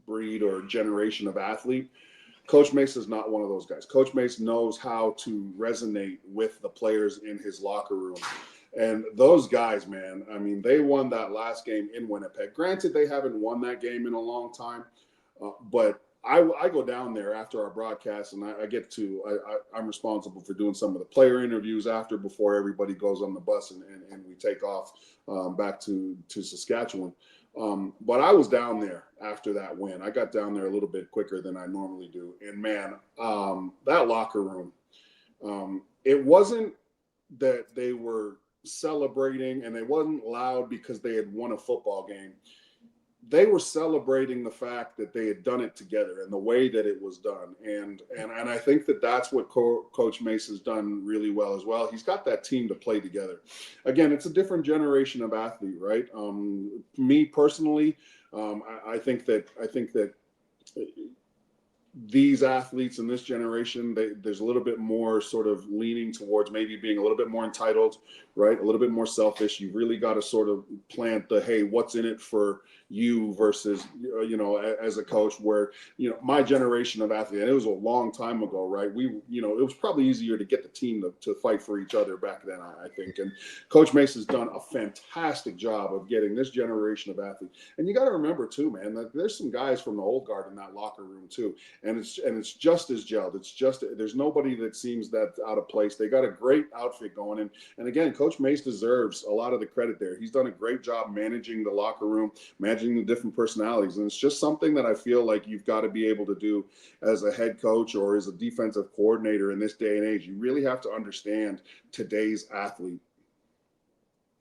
breed or generation of athlete. Coach Mace is not one of those guys. Coach Mace knows how to resonate with the players in his locker room. And those guys, man, I mean, they won that last game in Winnipeg. Granted, they haven't won that game in a long time, but I go down there after our broadcast, and I'm responsible for doing some of the player interviews before everybody goes on the bus and we take off back to Saskatchewan. But I was down there after that win. I got down there a little bit quicker than I normally do. And man, that locker room, it wasn't that they were celebrating and it wasn't loud because they had won a football game. They were celebrating the fact that they had done it together and the way that it was done. And I think that that's what Coach Mace has done really well as well. He's got that team to play together. Again, it's a different generation of athlete, right? Me personally, I think that these athletes in this generation, there's a little bit more sort of leaning towards maybe being a little bit more entitled, right? A little bit more selfish. You really got to sort of plant hey, what's in it for you versus, as a coach where, my generation of athletes, and it was a long time ago, right? It was probably easier to get the team to fight for each other back then, I think. And Coach Mace has done a fantastic job of getting this generation of athletes. And you got to remember too, man, that there's some guys from the old guard in that locker room too. And it's just as gelled. There's nobody that seems that out of place. They got a great outfit going. And again, Coach Mace deserves a lot of the credit there. He's done a great job managing the locker room, managing the different personalities. And it's just something that I feel like you've got to be able to do as a head coach or as a defensive coordinator in this day and age. You really have to understand today's athlete.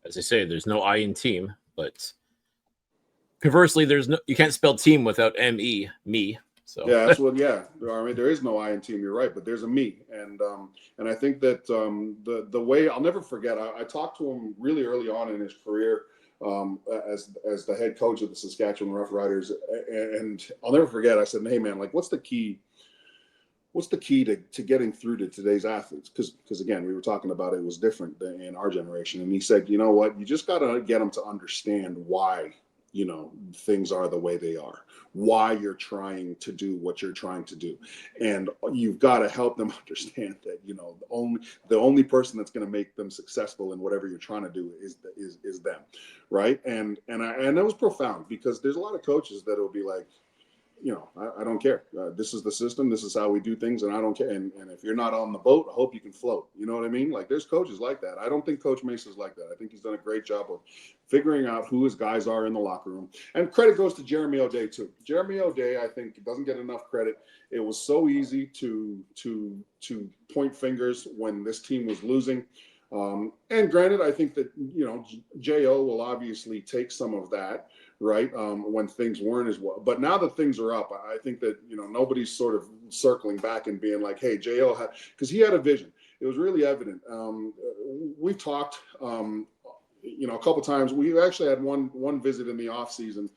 As I say, there's no I in team, but conversely, you can't spell team without M-E, me. So yeah, that's what. Yeah, I mean, there is no I in team. You're right, but there's a me, and I think that the way I'll never forget. I talked to him really early on in his career as the head coach of the Saskatchewan Roughriders, and I'll never forget. I said, "Hey, man, like, what's the key? What's the key to getting through to today's athletes?" Because again, we were talking about it was different than in our generation, and he said, "You know what? You just got to get them to understand why." Things are the way they are, why you're trying to do what you're trying to do. And you've got to help them understand that, the only person that's going to make them successful in whatever you're trying to do is them. Right. And that was profound because there's a lot of coaches that will be like, I don't care. This is the system. This is how we do things. And I don't care. And if you're not on the boat, I hope you can float. You know what I mean? Like there's coaches like that. I don't think Coach Mace is like that. I think he's done a great job of figuring out who his guys are in the locker room. And credit goes to Jeremy O'Day too. Jeremy O'Day, I think, doesn't get enough credit. It was so easy to point fingers when this team was losing. And granted, I think that, J.O. will obviously take some of that, right, when things weren't as well. But now that things are up, I think that, nobody's sort of circling back and being like, hey, J.O. had, because he had a vision. It was really evident. We've talked, a couple times. We actually had one visit in the off season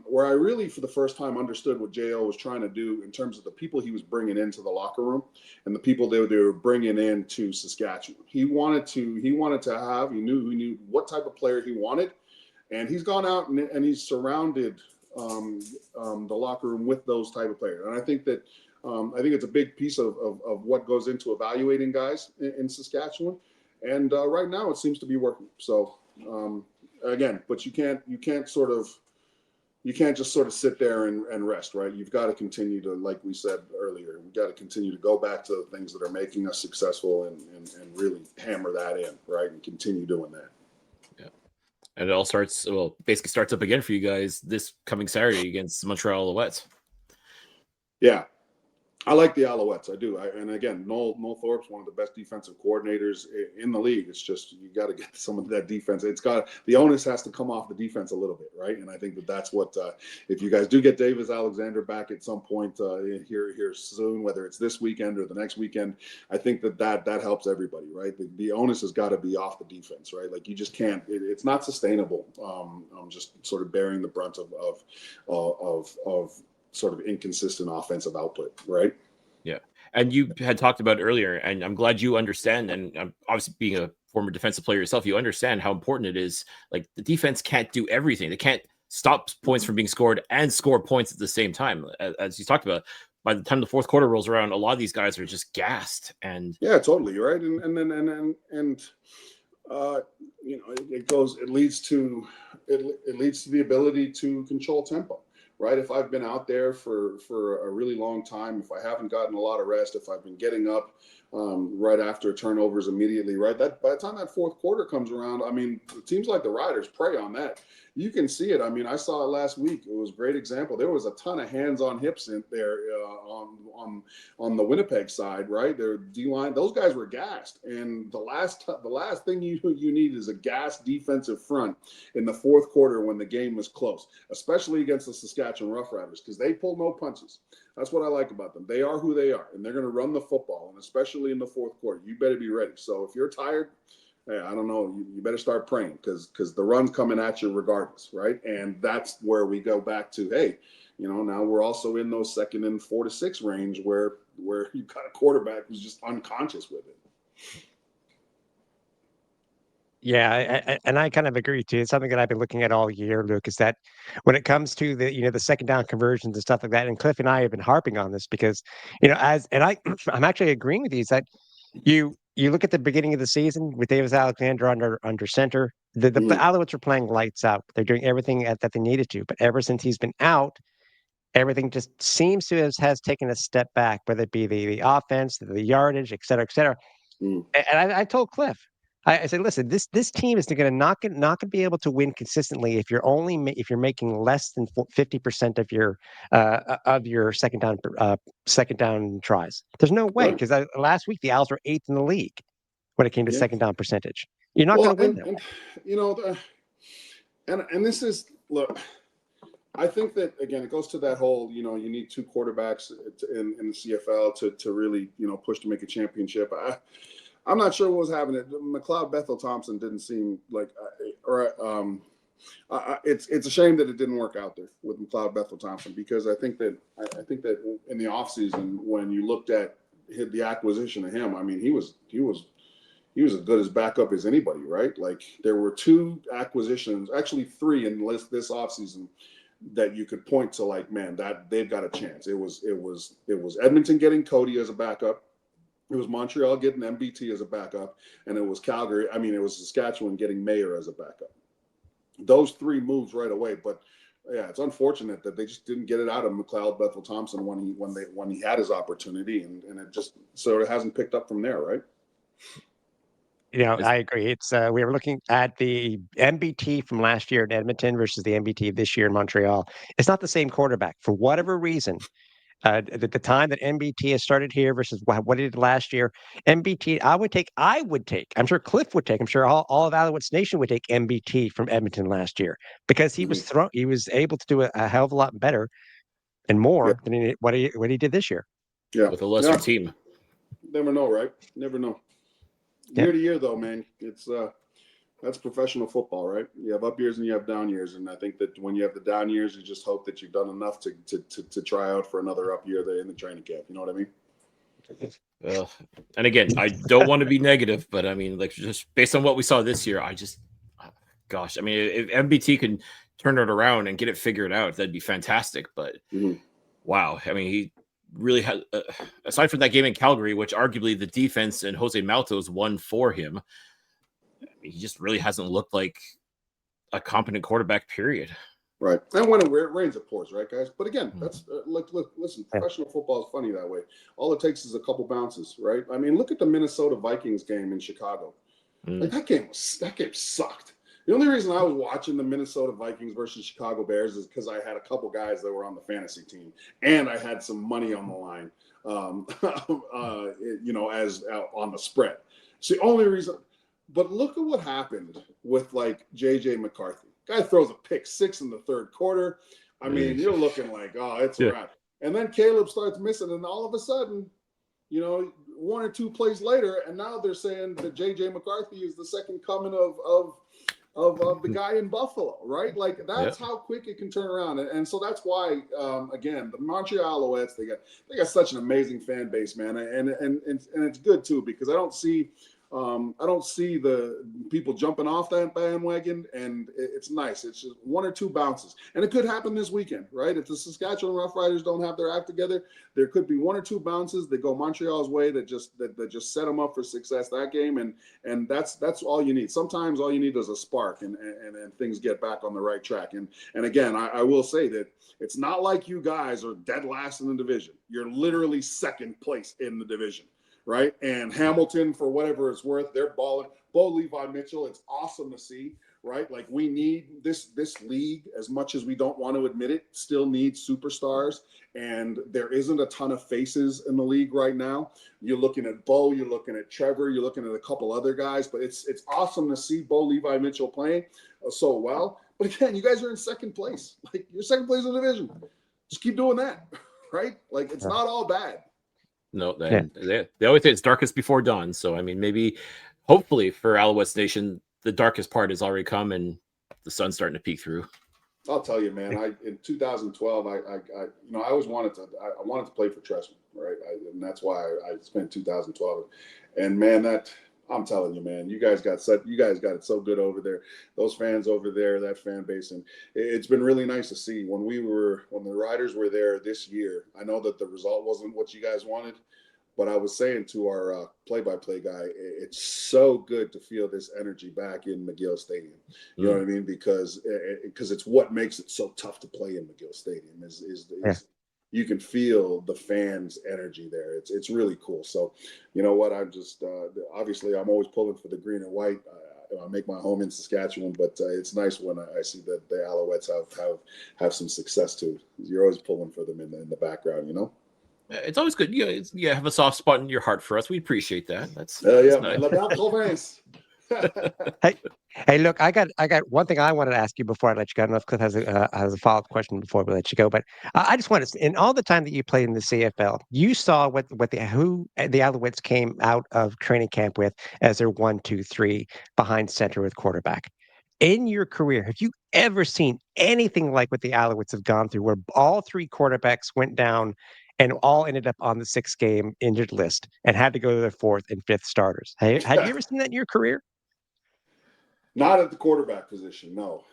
where I really, for the first time, understood what Jo was trying to do in terms of the people he was bringing into the locker room and the people they were bringing into Saskatchewan. He knew what type of player he wanted, and he's gone out and he's surrounded the locker room with those type of players. And I think it's a big piece of what goes into evaluating guys in Saskatchewan. And right now it seems to be working. So again, but you can't just sort of sit there and rest, right? You've got to continue to, like we said earlier, we've got to continue to go back to the things that are making us successful and really hammer that in, right? And continue doing that. Yeah. And it all basically starts up again for you guys this coming Saturday against the Montreal Alouettes. Yeah. I like the Alouettes. I do. And again, Noel Thorpe's one of the best defensive coordinators in the league. It's just you got to get some of that defense. The onus has to come off the defense a little bit, right? And I think that's what if you guys do get Davis Alexander back at some point here soon, whether it's this weekend or the next weekend, I think that helps everybody, right? The onus has got to be off the defense, right? Like you just can't. It's not sustainable. Just sort of bearing the brunt of sort of inconsistent offensive output, right? Yeah. And you had talked about earlier, and I'm glad you understand, and obviously being a former defensive player yourself, you understand how important it is. Like the defense can't do everything. They can't stop points from being scored and score points at the same time. As you talked about, by the time the fourth quarter rolls around, a lot of these guys are just gassed. And yeah, totally, right. And it leads to the ability to control tempo. Right. If I've been out there for a really long time, if I haven't gotten a lot of rest, if I've been getting up right after turnovers immediately, right, that by the time that fourth quarter comes around, I mean, it seems like the Riders prey on that. You can see it. I mean, I saw it last week. It was a great example. There was a ton of hands on hips in there on the Winnipeg side, right? Their D-line, those guys were gassed. And the last thing you need is a gassed defensive front in the fourth quarter when the game was close, especially against the Saskatchewan Roughriders, because they pull no punches. That's what I like about them. They are who they are, and they're going to run the football, and especially in the fourth quarter. You better be ready. So if you're tired, hey, I don't know, you better start praying because the run's coming at you regardless, right? And that's where we go back to, hey, now we're also in those 2nd and 4 to 6 range where you've got a quarterback who's just unconscious with it. Yeah, and I kind of agree too. It's something that I've been looking at all year, Luke, is that when it comes to the second down conversions and stuff like that, and Cliff and I have been harping on this because, I'm actually agreeing with you, is that you look at the beginning of the season with Davis Alexander under center, the Alouettes are playing lights out. They're doing everything that they needed to, but ever since he's been out, everything just seems to has taken a step back, whether it be the offense, the yardage, et cetera, et cetera. And I told Cliff, I said, listen, this team is going to not going to be able to win consistently if you're making less than 50% of your second down tries. There's no way, because last week the Owls were 8th in the league when it came to second down percentage. You're not going to win that. And this is, look, I think that, again, it goes to that whole, you need 2 quarterbacks in the CFL to really, push to make a championship. I'm not sure what was happening. McLeod Bethel Thompson didn't seem like, it's a shame that it didn't work out there with McLeod Bethel Thompson, because I think that in the offseason, when you looked at the acquisition of him, I mean, he was as good as backup as anybody, right? Like there were 2 acquisitions, actually 3 in this offseason that you could point to, like, man, that they've got a chance. It was Edmonton getting Cody as a backup. It was Montreal getting MBT as a backup, and it was Saskatchewan getting Mayer as a backup. Those 3 moves right away, but yeah, it's unfortunate that they just didn't get it out of McLeod Bethel Thompson when he had his opportunity, and it just sort of hasn't picked up from there, right? I agree. It's we were looking at the MBT from last year in Edmonton versus the MBT this year in Montreal. It's not the same quarterback for whatever reason. At the time that MBT has started here versus what he did last year, MBT, I would take. I'm sure Cliff would take. I'm sure all of Alouettes Nation would take MBT from Edmonton last year because he was able to do a hell of a lot better and more than what he did this year. Yeah, with a lesser team. Never know, right? Never know. Year to year, though, man, it's That's professional football, right? You have up years and you have down years, and I think that when you have the down years, you just hope that you've done enough to try out for another up year there in the training camp. You know what I mean? And again, I don't want to be negative, but I mean, like, just based on what we saw this year, gosh, I mean, if MBT can turn it around and get it figured out, that'd be fantastic. But wow, I mean, he really had, aside from that game in Calgary, which arguably the defense and Jose Maltos won for him, I mean, he just really hasn't looked like a competent quarterback, period. Right. And when it rains, it pours, right, guys? But again, that's look, listen, professional football is funny that way. All it takes is a couple bounces, right? I mean, look at the Minnesota Vikings game in Chicago. Like that game sucked. The only reason I was watching the Minnesota Vikings versus Chicago Bears is because I had a couple guys that were on the fantasy team, and I had some money on the line, as on the spread. It's the only reason. But look at what happened with like JJ McCarthy. Guy throws a pick 6 in the third quarter. I mean, you're looking like, oh, it's a wrap. And then Caleb starts missing, and all of a sudden, 1 or 2 plays later, and now they're saying that JJ McCarthy is the second coming of the guy in Buffalo, right? Like that's how quick it can turn around, and so that's why, again, the Montreal Alouettes, they got such an amazing fan base, man, and it's good too because I don't see the people jumping off that bandwagon, and it's nice. It's just 1 or 2 bounces, and it could happen this weekend, right? If the Saskatchewan Roughriders don't have their act together, there could be 1 or 2 bounces that go Montreal's way that just set them up for success that game, and that's all you need. Sometimes all you need is a spark, and things get back on the right track. And again, I will say that it's not like you guys are dead last in the division. You're literally second place in the division. Right. And Hamilton, for whatever it's worth, they're balling. Bo Levi Mitchell, it's awesome to see. Right. Like we need this league, as much as we don't want to admit it, still needs superstars. And there isn't a ton of faces in the league right now. You're looking at Bo, you're looking at Trevor, you're looking at a couple other guys. But it's awesome to see Bo Levi Mitchell playing so well. But again, you guys are in second place. Like you're second place in the division. Just keep doing that. Right. Like it's not all bad. No, they always say it's darkest before dawn. So, I mean, maybe, hopefully for Alouettes Nation, the darkest part has already come and the sun's starting to peek through. I'll tell you, man. In 2012, I always wanted to play for Tressman, right? And that's why I spent 2012. And man, I'm telling you, man, you guys got it so good over there. Those fans over there, that fan base, and it's been really nice to see when the Riders were there this year. I know that the result wasn't what you guys wanted, but I was saying to our play-by-play guy, it's so good to feel this energy back in McGill Stadium. You know what I mean? Because it's what makes it so tough to play in McGill Stadium is you can feel the fans' energy there. It's really cool. So, you know what? I'm just obviously I'm always pulling for the green and white. I make my home in Saskatchewan, but it's nice when I see that the Alouettes have some success too. You're always pulling for them in the background, you know. It's always good. You have a soft spot in your heart for us. We appreciate that. That's nice. Hey, look, I got one thing I wanted to ask you before I let you go. I don't know if Cliff has a follow-up question before we let you go, but I just wanted to, in all the time that you played in the CFL, you saw what the Alouettes came out of training camp with as their 1-2-3 behind center with quarterback. In your career, have you ever seen anything like what the Alouettes have gone through, where all 3 quarterbacks went down and all ended up on the 6-game injured list and had to go to their 4th and 5th starters? Had you ever seen that in your career? Not at the quarterback position, no.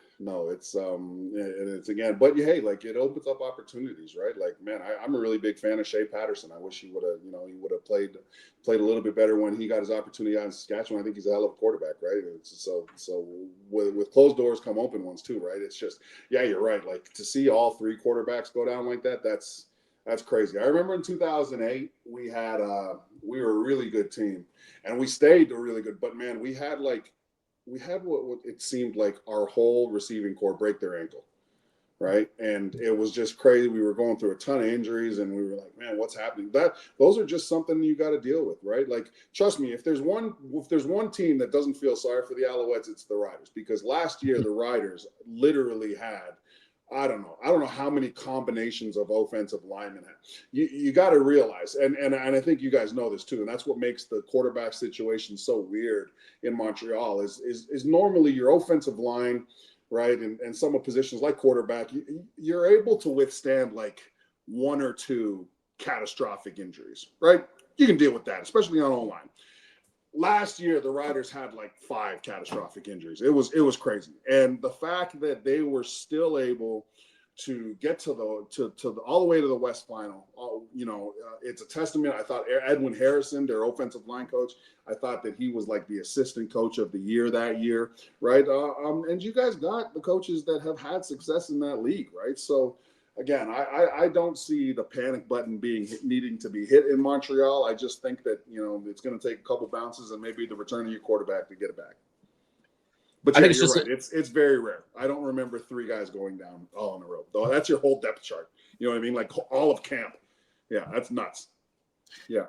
It's and it's again, but hey, like it opens up opportunities, right? Like, man, I'm a really big fan of Shea Patterson. I wish he would have played a little bit better when he got his opportunity out in Saskatchewan. I think he's a hell of a quarterback, right? So with closed doors come open ones too, right? It's just, yeah, you're right. Like to see all 3 quarterbacks go down like that, that's crazy. I remember in 2008 we were a really good team, and we stayed a really good. But man, we had what it seemed like our whole receiving core break their ankle, right? And it was just crazy. We were going through a ton of injuries, and we were like, man, what's happening? Those are just something you got to deal with, right? Like, trust me, if there's one team that doesn't feel sorry for the Alouettes, it's the Riders, because last year the Riders literally had I don't know how many combinations of offensive linemen have. You got to realize, and I think you guys know this too, and that's what makes the quarterback situation so weird in Montreal is normally your offensive line, right, and some of positions like quarterback, you're able to withstand like one or two catastrophic injuries, right? You can deal with that, especially on O-line. Last year, the Riders had like 5 catastrophic injuries. It was crazy, and the fact that they were still able to get to the all the way to the West Final, it's a testament. I thought Edwin Harrison, their offensive line coach, I thought that he was like the assistant coach of the year that year, right? And you guys got the coaches that have had success in that league, right? So. Again, I don't see the panic button needing to be hit in Montreal. I just think that, it's going to take a couple bounces and maybe the return of your quarterback to get it back. But yeah, you're right. It's very rare. I don't remember 3 guys going down all in a row. Though that's your whole depth chart. You know what I mean? Like all of camp. Yeah, that's nuts. Yeah.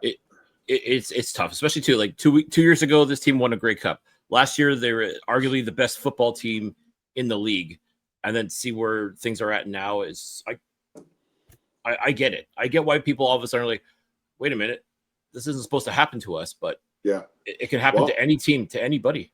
It's tough, especially too. Like 2 years ago, this team won a Grey Cup. Last year, they were arguably the best football team in the league. And then see where things are at now is I get it. I get why people all of a sudden are like, wait a minute, this isn't supposed to happen to us, but yeah, it can happen to any team, to anybody.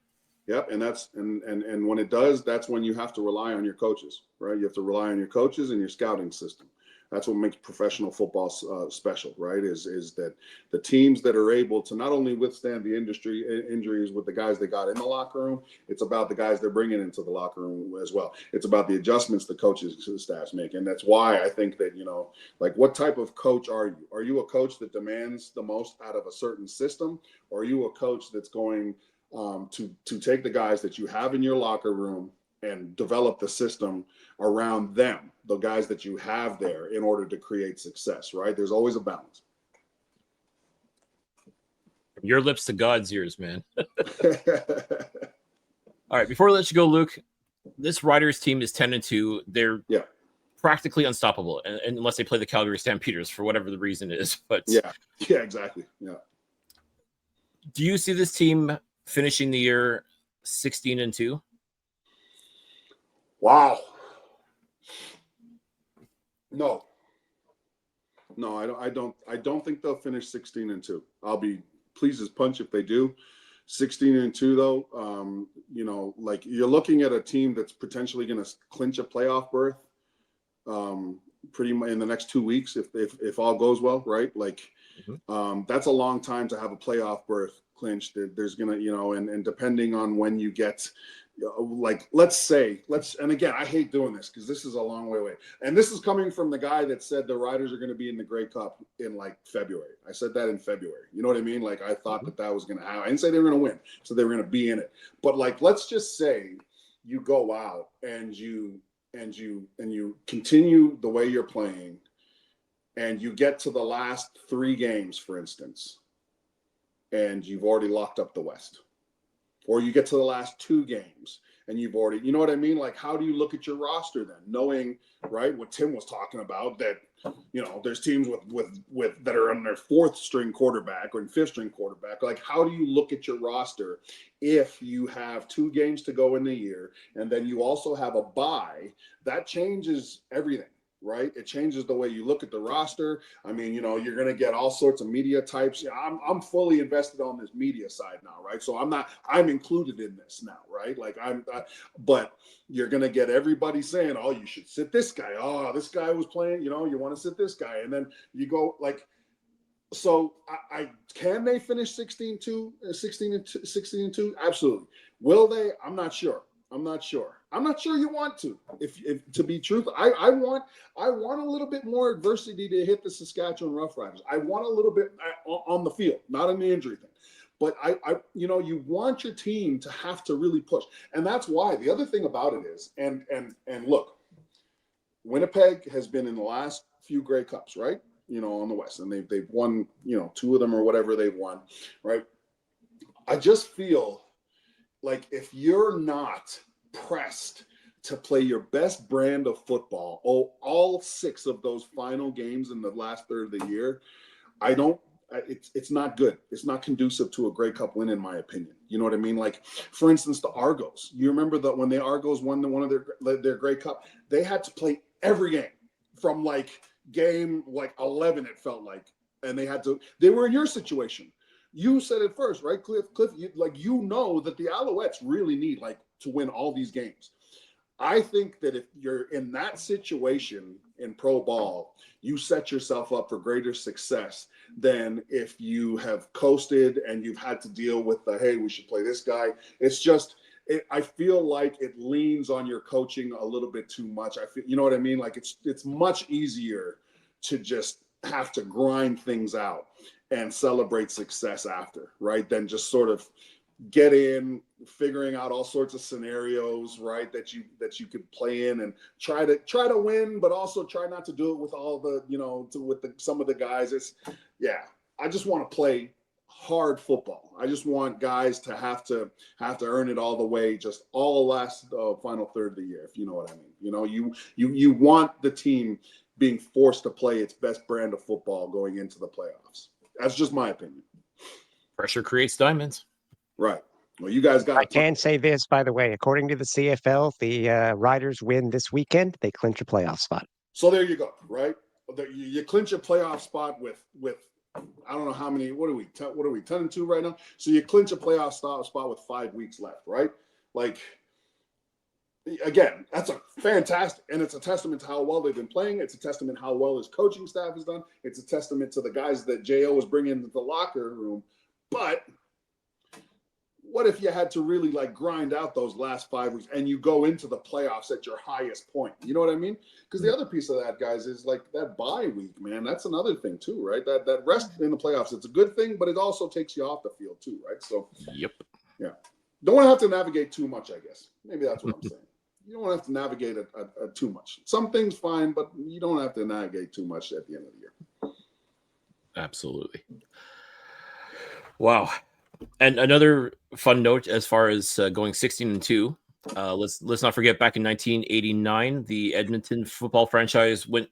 Yep, and that's and when it does, that's when you have to rely on your coaches, right? You have to rely on your coaches and your scouting system. That's what makes professional football special, right? Is that the teams that are able to not only withstand the injuries with the guys they got in the locker room, it's about the guys they're bringing into the locker room as well. It's about the adjustments the coaches the staffs make, and that's why I think that like what type of coach are you? Are you a coach that demands the most out of a certain system, or are you a coach that's going to take the guys that you have in your locker room and develop the system around them, the guys that you have there, in order to create success, right? There's always a balance. From your lips to God's ears, man. All right, before we let you go, Luke, this Riders team is 10-2. They're practically unstoppable, unless they play the Calgary Stampeders for whatever the reason is. But yeah, exactly. Yeah. Do you see this team finishing the year 16-2? Wow. No, I don't think they'll finish 16-2. I'll be pleased as punch if they do. 16-2 though, like you're looking at a team that's potentially going to clinch a playoff berth, pretty much in the next 2 weeks if all goes well, right? Like, that's a long time to have a playoff berth clinched. There's gonna, and depending on when you get. Like and again, I hate doing this because this is a long way away, and this is coming from the guy that said the Riders are going to be in the Grey Cup in like February. I said that in February. You know what I mean? Like I thought that was going to happen. I didn't say they were going to win, so they were going to be in it. But like, let's just say you go out and you continue the way you're playing, and you get to the last 3 games, for instance, and you've already locked up the West. Or you get to the last 2 games and you've already, you know what I mean? Like, how do you look at your roster then, knowing, right, what Tim was talking about, that, there's teams with that are on their 4th string quarterback or 5th string quarterback. Like, how do you look at your roster if you have 2 games to go in the year and then you also have a bye? That changes everything. Right? It changes the way you look at the roster. I mean, you're going to get all sorts of media types. I'm fully invested on this media side now, right? So I'm included in this now, right? Like but you're going to get everybody saying, oh, you should sit this guy. Oh, this guy was playing, you want to sit this guy. And then you go like, so can they finish 16-2? Absolutely. Will they? I'm not sure. I'm not sure you want to. If to be truthful, I want a little bit more adversity to hit the Saskatchewan Roughriders. I want a little bit on the field, not in the injury thing. But you want your team to have to really push, and that's why. The other thing about it is, and look, Winnipeg has been in the last few Grey Cups, right? On the West, and they've won, 2 of them or whatever they've won, right? I just feel like if you're not pressed to play your best brand of football, all 6 of those final games in the last third of the year, I don't it's not good. It's not conducive to a Grey Cup win, in my opinion. You know what I mean? Like, for instance, the Argos. You remember that when the Argos won one of their Grey Cup, they had to play every game from like game like 11, it felt like, and they were in your situation. You said it first, right, Cliff? You know that the Alouettes really need like to win all these games. I think that if you're in that situation in pro ball, you set yourself up for greater success than if you have coasted and you've had to deal with hey, we should play this guy. It's just, I feel like it leans on your coaching a little bit too much. I feel, you know what I mean? Like it's much easier to just have to grind things out and celebrate success after, right? Than just sort of get in, figuring out all sorts of scenarios, right, that you could play in and try to win, but also try not to do it with all the, some of the guys. I just want to play hard football. I just want guys to have to earn it all the way, just all last final third of the year, if you know what I mean. You want the team being forced to play its best brand of football going into the playoffs. That's just my opinion. Pressure creates diamonds. Right. Well, you guys got. I can say this, by the way. According to the CFL, the Riders win this weekend. They clinch a playoff spot. So there you go. Right. You clinch a playoff spot with I don't know how many. What are we 10-2 right now? So you clinch a playoff spot with 5 weeks left. Right. Like, again, that's a fantastic, and it's a testament to how well they've been playing. It's a testament how well his coaching staff has done. It's a testament to the guys that J.O. was bringing into the locker room. But what if you had to really like grind out those last 5 weeks and you go into the playoffs at your highest point? You know what I mean? Because the other piece of that, guys, is like that bye week, man. That's another thing too, right? That rest in the playoffs, it's a good thing, but it also takes you off the field too, right? So, yep. Yeah. Don't want to have to navigate too much, I guess. Maybe that's what I'm saying. You don't have to navigate too much. Some things fine, but you don't have to navigate too much at the end of the year. Absolutely. Wow. And another fun note as far as going 16-2, let's not forget back in 1989, the Edmonton football franchise went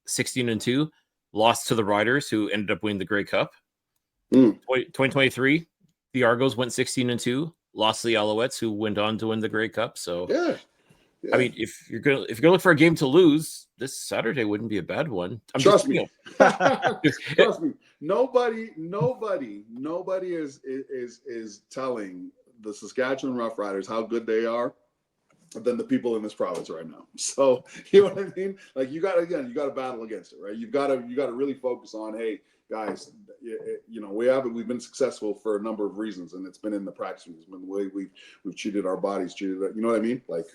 16-2, lost to the Riders, who ended up winning the Grey Cup. 2023, the Argos went 16-2, lost to the Alouettes, who went on to win the Grey Cup. So yeah. I mean, if you're gonna look for a game to lose, this Saturday wouldn't be a bad one. Trust me. Trust me. Nobody is telling the Saskatchewan Roughriders how good they are than the people in this province right now. So you know what I mean? Like you got to battle against it, right? You got to really focus on, hey guys, we've been successful for a number of reasons, and it's been in the practice. It's been the way we've treated our bodies, you know what I mean? Like,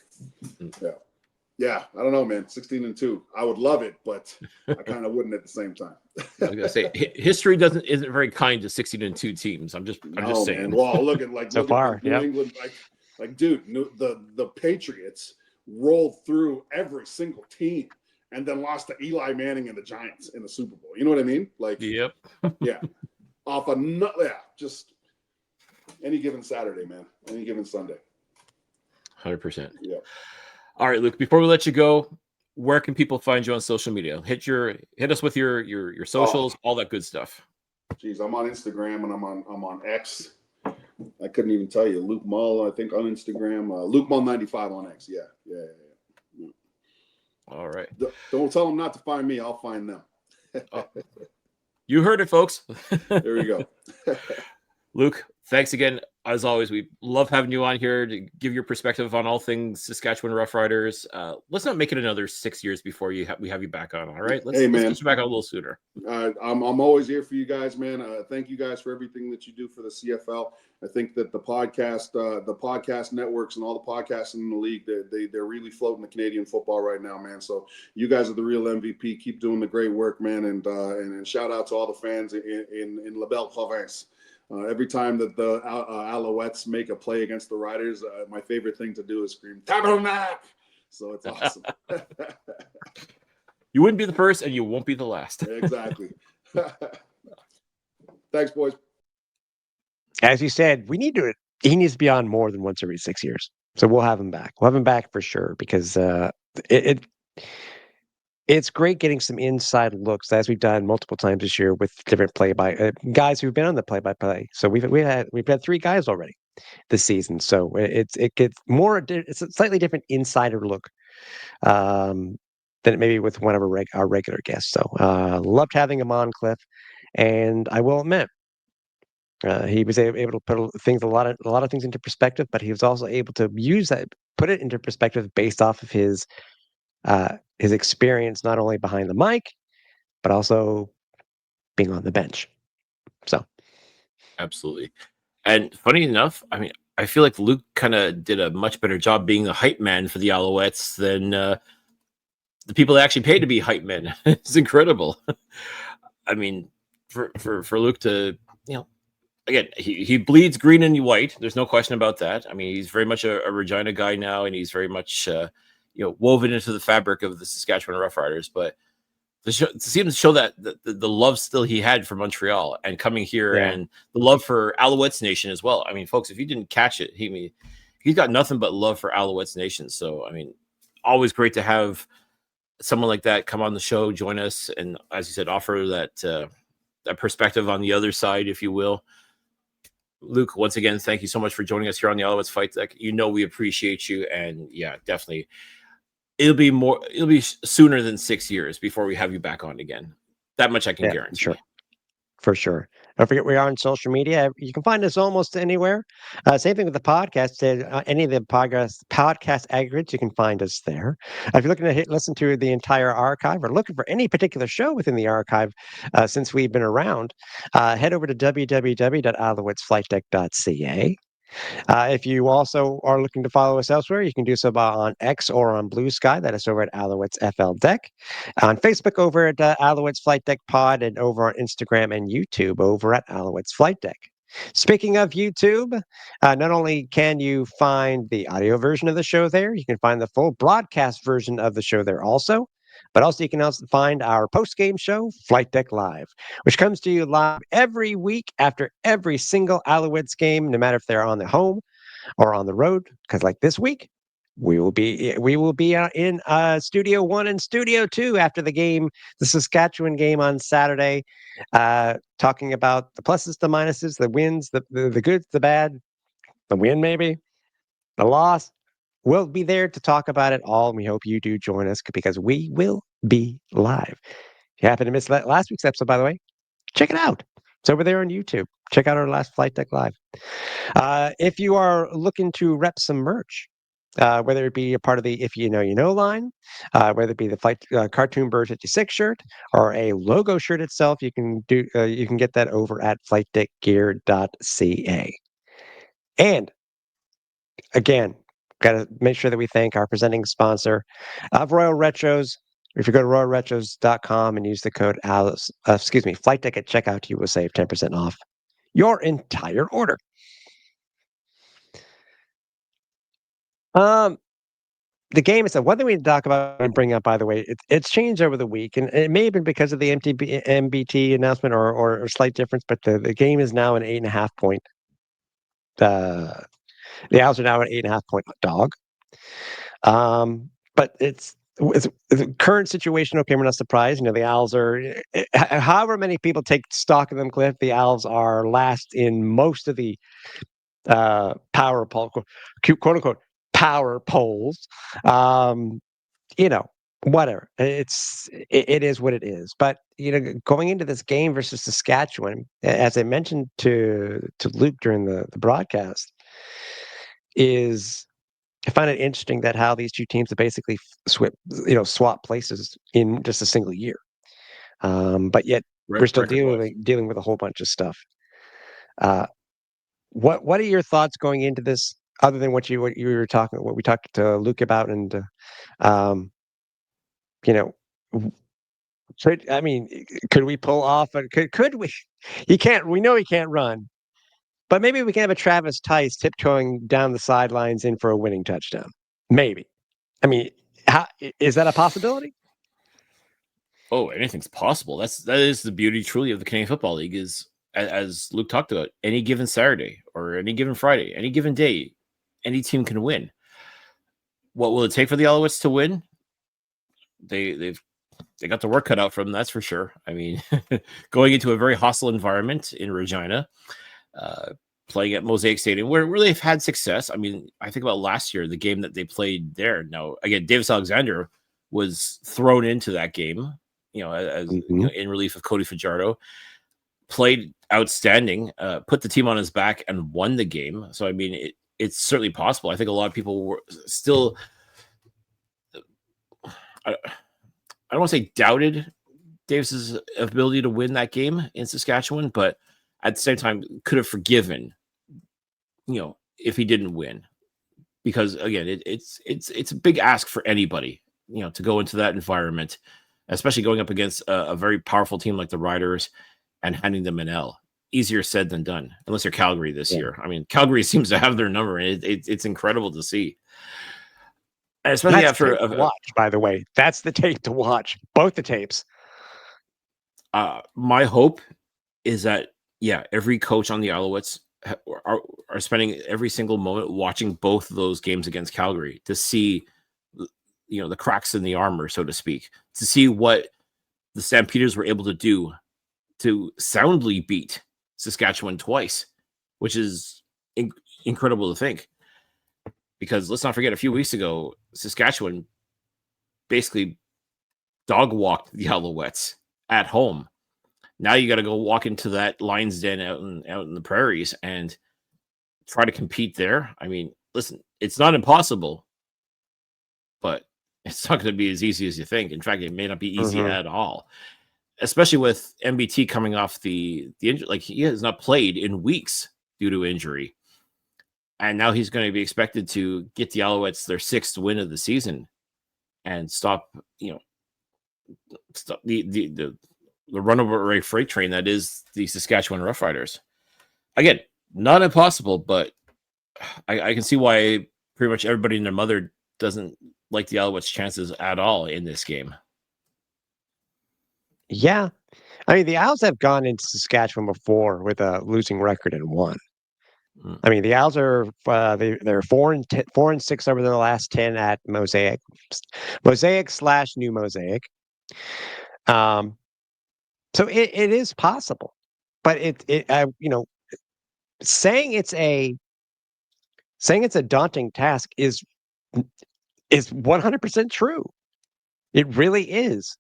yeah. I don't know, man. 16-2, I would love it, but I kind of wouldn't at the same time. I was gonna say history isn't very kind to 16-2 teams. I'm just saying. Man. Well, look at so far, New England, like dude, the Patriots rolled through every single team and then lost to Eli Manning and the Giants in the Super Bowl. You know what I mean? Like, yep. Yeah. Just any given Saturday, man. Any given Sunday. 100%. Yeah. All right, Luke, before we let you go, where can people find you on social media? Hit us with your socials, all that good stuff. Geez, I'm on Instagram and I'm on X. I couldn't even tell you. Luc Mull, I think, on Instagram. Luc Mull 95 on X. Yeah. All right. Don't tell them not to find me. I'll find them. You heard it, folks. There we go. Luc, thanks again. As always, we love having you on here to give your perspective on all things Saskatchewan Roughriders. Let's not make it another 6 years before we have you back on. All right, let's get you back on a little sooner. I'm always here for you guys, man. Thank you guys for everything that you do for the CFL. I think that the podcast networks and all the podcasts in the league, they're really floating the Canadian football right now, man. So you guys are the real MVP. Keep doing the great work, man, and shout out to all the fans in La Belle Province. Every time that the Alouettes make a play against the Riders, my favorite thing to do is scream "Tabernacle!" So it's awesome. You wouldn't be the first, and you won't be the last. Exactly. Thanks, boys. As you said, he needs to be on more than once every 6 years. So we'll have him back. We'll have him back for sure, because it it's great getting some inside looks, as we've done multiple times this year with different guys who've been on the play-by-play. So we've had 3 guys already this season. So it gets it's a slightly different insider look um, than it may be with one of our regular guests. So loved having him on, Cliff. And I will admit, he was able to put a lot of things into perspective, but he was also able to put it into perspective based off of his experience, not only behind the mic, but also being on the bench. So, Absolutely. And funny enough, I mean, I feel like Luke kind of did a much better job being a hype man for the Alouettes than the people that actually paid to be hype men. It's incredible. I mean, for Luke to, again, he bleeds green and white. There's no question about that. I mean, he's very much a Regina guy now, and he's very much woven into the fabric of the Saskatchewan Roughriders. But to see him show that the love still he had for Montreal and coming here, and the love for Alouettes Nation as well. I mean, folks, if you didn't catch it, he's got nothing but love for Alouettes Nation. So, I mean, always great to have someone like that come on the show, join us, and as you said, offer that perspective on the other side, if you will. Luke, once again, thank you so much for joining us here on the Alouettes Fight Deck. We appreciate you, and yeah, definitely, it'll be sooner than 6 years before we have you back on again. That much I can guarantee. Sure. For sure. Don't forget, we are on social media. You can find us almost anywhere. Same thing with the podcast. Any of the podcast aggregates, you can find us there. If you're looking to listen to the entire archive or looking for any particular show within the archive since we've been around, head over to www.alouettesflightdeck.ca. If you also are looking to follow us elsewhere, you can do so on X or on Blue Sky. That is over at Alouettes FL Deck. On Facebook over at Alouettes Flight Deck Pod, and over on Instagram and YouTube over at Alouettes Flight Deck. Speaking of YouTube, not only can you find the audio version of the show there, you can find the full broadcast version of the show there also. But also, you can also find our post-game show, Flight Deck Live, which comes to you live every week after every single Alouettes game, no matter if they're on the home or on the road. Because like this week, we will be in Studio 1 and Studio 2 after the game, the Saskatchewan game on Saturday, talking about the pluses, the minuses, the wins, the goods, the bad, the win maybe, the loss. We'll be there to talk about it all, and we hope you do join us because we will be live. If you happen to miss last week's episode, by the way, check it out. It's over there on YouTube. Check out our last Flight Deck Live. If you are looking to rep some merch, whether it be a part of the If You Know line, whether it be the Flight Cartoon Bird 56 shirt or a logo shirt itself, you can get that over at flightdeckgear.ca. And again, got to make sure that we thank our presenting sponsor of Royal Retros. If you go to royalretros.com and use the code Flight Deck at checkout, you will save 10% off your entire order. The game is one thing we talk about and bring up, by the way, it's changed over the week, and it may have been because of the MBT announcement or a slight difference, but the game is now an 8.5 point. The Owls are now an 8.5 point dog. But it's the current situation. Okay, we're not surprised. The Owls are, however many people take stock of them, Cliff, the Owls are last in most of the power poll, quote unquote, power polls. Whatever. It is what it is. But going into this game versus Saskatchewan, as I mentioned to Luke during the broadcast, is I find it interesting that how these two teams have basically swap places in just a single year. But yet we're still dealing with a whole bunch of stuff. What are your thoughts going into this, other than what we talked to Luke about, and could we pull off? Could we? We know he can't run. But maybe we can have a Travis Tice tiptoeing down the sidelines in for a winning touchdown. Maybe. I mean, is that a possibility? Oh, anything's possible. That is the beauty, truly, of the Canadian Football League. Is, as Luke talked about, any given Saturday or any given Friday, any given day, any team can win. What will it take for the Alouettes to win? They've they got the work cut out for them, that's for sure. I mean, going into a very hostile environment in Regina, playing at Mosaic Stadium, where they've had success. I mean, I think about last year, the game that they played there. Now, again, Davis Alexander was thrown into that game, as in relief of Cody Fajardo. Played outstanding, put the team on his back, and won the game. So, I mean, it's certainly possible. I think a lot of people were still, I don't want to say doubted Davis's ability to win that game in Saskatchewan, but at the same time, could have forgiven, if he didn't win, because again, it's a big ask for anybody, to go into that environment, especially going up against a very powerful team like the Riders and handing them an L. Easier said than done, unless you're Calgary this year. I mean, Calgary seems to have their number, and it's incredible to see. And especially after a watch, by the way, that's the tape to watch. Both the tapes. My hope is that every coach on the Alouettes are spending every single moment watching both of those games against Calgary to see, the cracks in the armor, so to speak, to see what the Stampeders were able to do to soundly beat Saskatchewan twice, which is incredible to think. Because let's not forget, a few weeks ago, Saskatchewan basically dog walked the Alouettes at home. Now you got to go walk into that lion's den out in the prairies and try to compete there. I mean, listen, it's not impossible, but it's not going to be as easy as you think. In fact, it may not be easy at all, especially with MBT coming off the injury. Like, he has not played in weeks due to injury. And now he's going to be expected to get the Alouettes their 6th win of the season and stop the runaway freight train that is the Saskatchewan Roughriders. Again, not impossible, but I can see why pretty much everybody and their mother doesn't like the Alouettes' chances at all in this game. Yeah. I mean, the Owls have gone into Saskatchewan before with a losing record and won. I mean, the Owls are they're 4-6 over their last 10 at Mosaic / New Mosaic. So it is possible, but saying it's a daunting task is 100% true. It really is.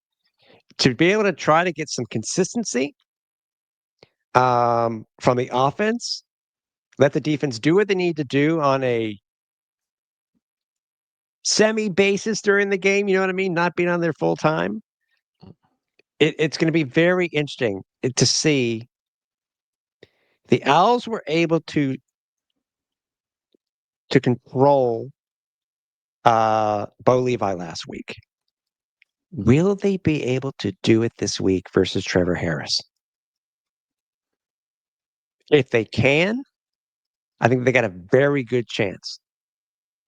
To be able to try to get some consistency from the offense, let the defense do what they need to do on a semi-basis during the game, you know what I mean? Not being on there full time. It's going to be very interesting to see. The Owls were able to control Bo Levi last week. Will they be able to do it this week versus Trevor Harris? If they can, I think they got a very good chance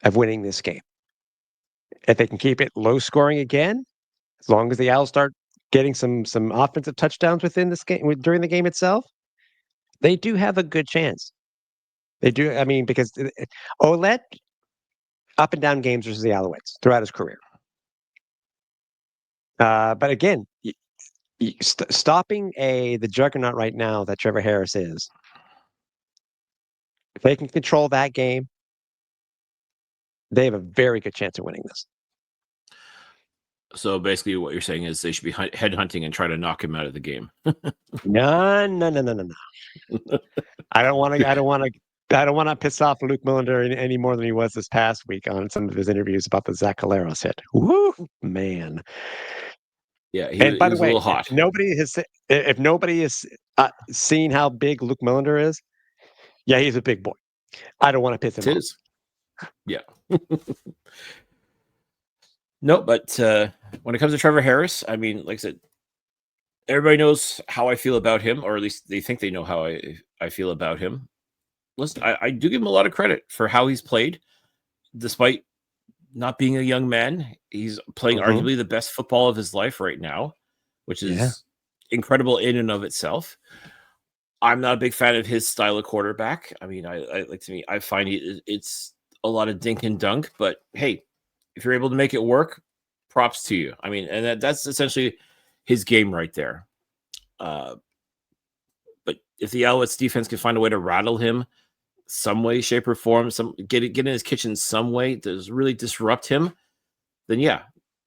of winning this game. If they can keep it low scoring again, as long as the Owls start getting some offensive touchdowns within this game during the game itself, they do have a good chance. They do. I mean, because Ouellette up and down games versus the Alouettes throughout his career. But again, stopping the juggernaut right now that Trevor Harris is, if they can control that game, they have a very good chance of winning this. So basically, what you're saying is they should be headhunting and try to knock him out of the game. No. I don't want to piss off Luc Mullinder any more than he was this past week on some of his interviews about the Zach Caleros hit. Woo, man. Yeah, and by the way, a little hot. If nobody has seen how big Luc Mullinder is, yeah, he's a big boy. I don't want to piss him off. Yeah. No, but when it comes to Trevor Harris, I mean, like I said, everybody knows how I feel about him, or at least they think they know how I feel about him. Listen, I do give him a lot of credit for how he's played, despite not being a young man. He's playing arguably the best football of his life right now, which is incredible in and of itself. I'm not a big fan of his style of quarterback. I mean, I find it's a lot of dink and dunk, but hey, if you're able to make it work, props to you. I mean, and that's essentially his game right there. But if the Alouettes defense can find a way to rattle him some way, shape, or form, get in his kitchen some way to really disrupt him, then yeah,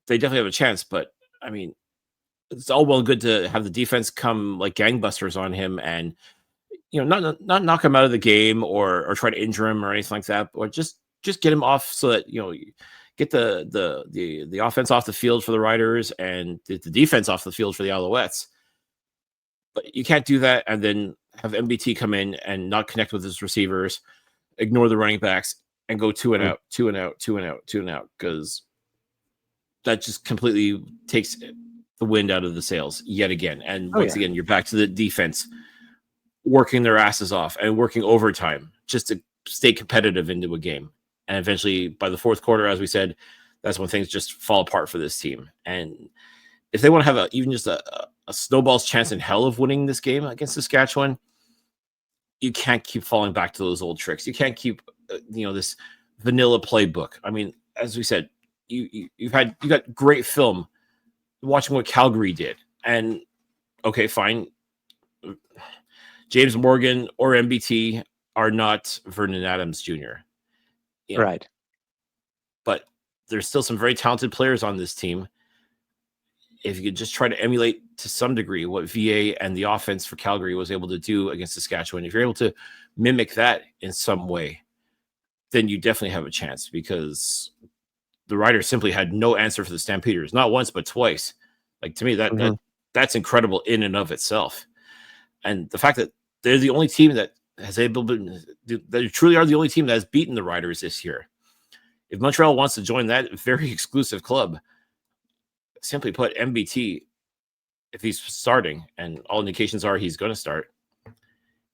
they definitely have a chance. But I mean, it's all well and good to have the defense come like gangbusters on him and not knock him out of the game or try to injure him or anything like that, or just get him off so that get the offense off the field for the Riders and the defense off the field for the Alouettes. But you can't do that and then have MBT come in and not connect with his receivers, ignore the running backs, and go 2 and out, 2 and out, 2 and out, 2 and out, because that just completely takes the wind out of the sails yet again. And once again, you're back to the defense working their asses off and working overtime just to stay competitive into a game. And eventually, by the fourth quarter, as we said, that's when things just fall apart for this team. And if they want to have even just a snowball's chance in hell of winning this game against Saskatchewan, you can't keep falling back to those old tricks. You can't keep, this vanilla playbook. I mean, as we said, you got great film watching what Calgary did. And okay, fine. James Morgan or MBT are not Vernon Adams Jr. Right. But there's still some very talented players on this team. If you could just try to emulate to some degree what VA and the offense for Calgary was able to do against Saskatchewan, if you're able to mimic that in some way, then you definitely have a chance, because the Riders simply had no answer for the Stampeders, not once, but twice. Like, to me, that's incredible in and of itself. And the fact that they're the only team that they truly are the only team that has beaten the Riders this year. If Montreal wants to join that very exclusive club, simply put, MBT, if he's starting, and all indications are he's going to start,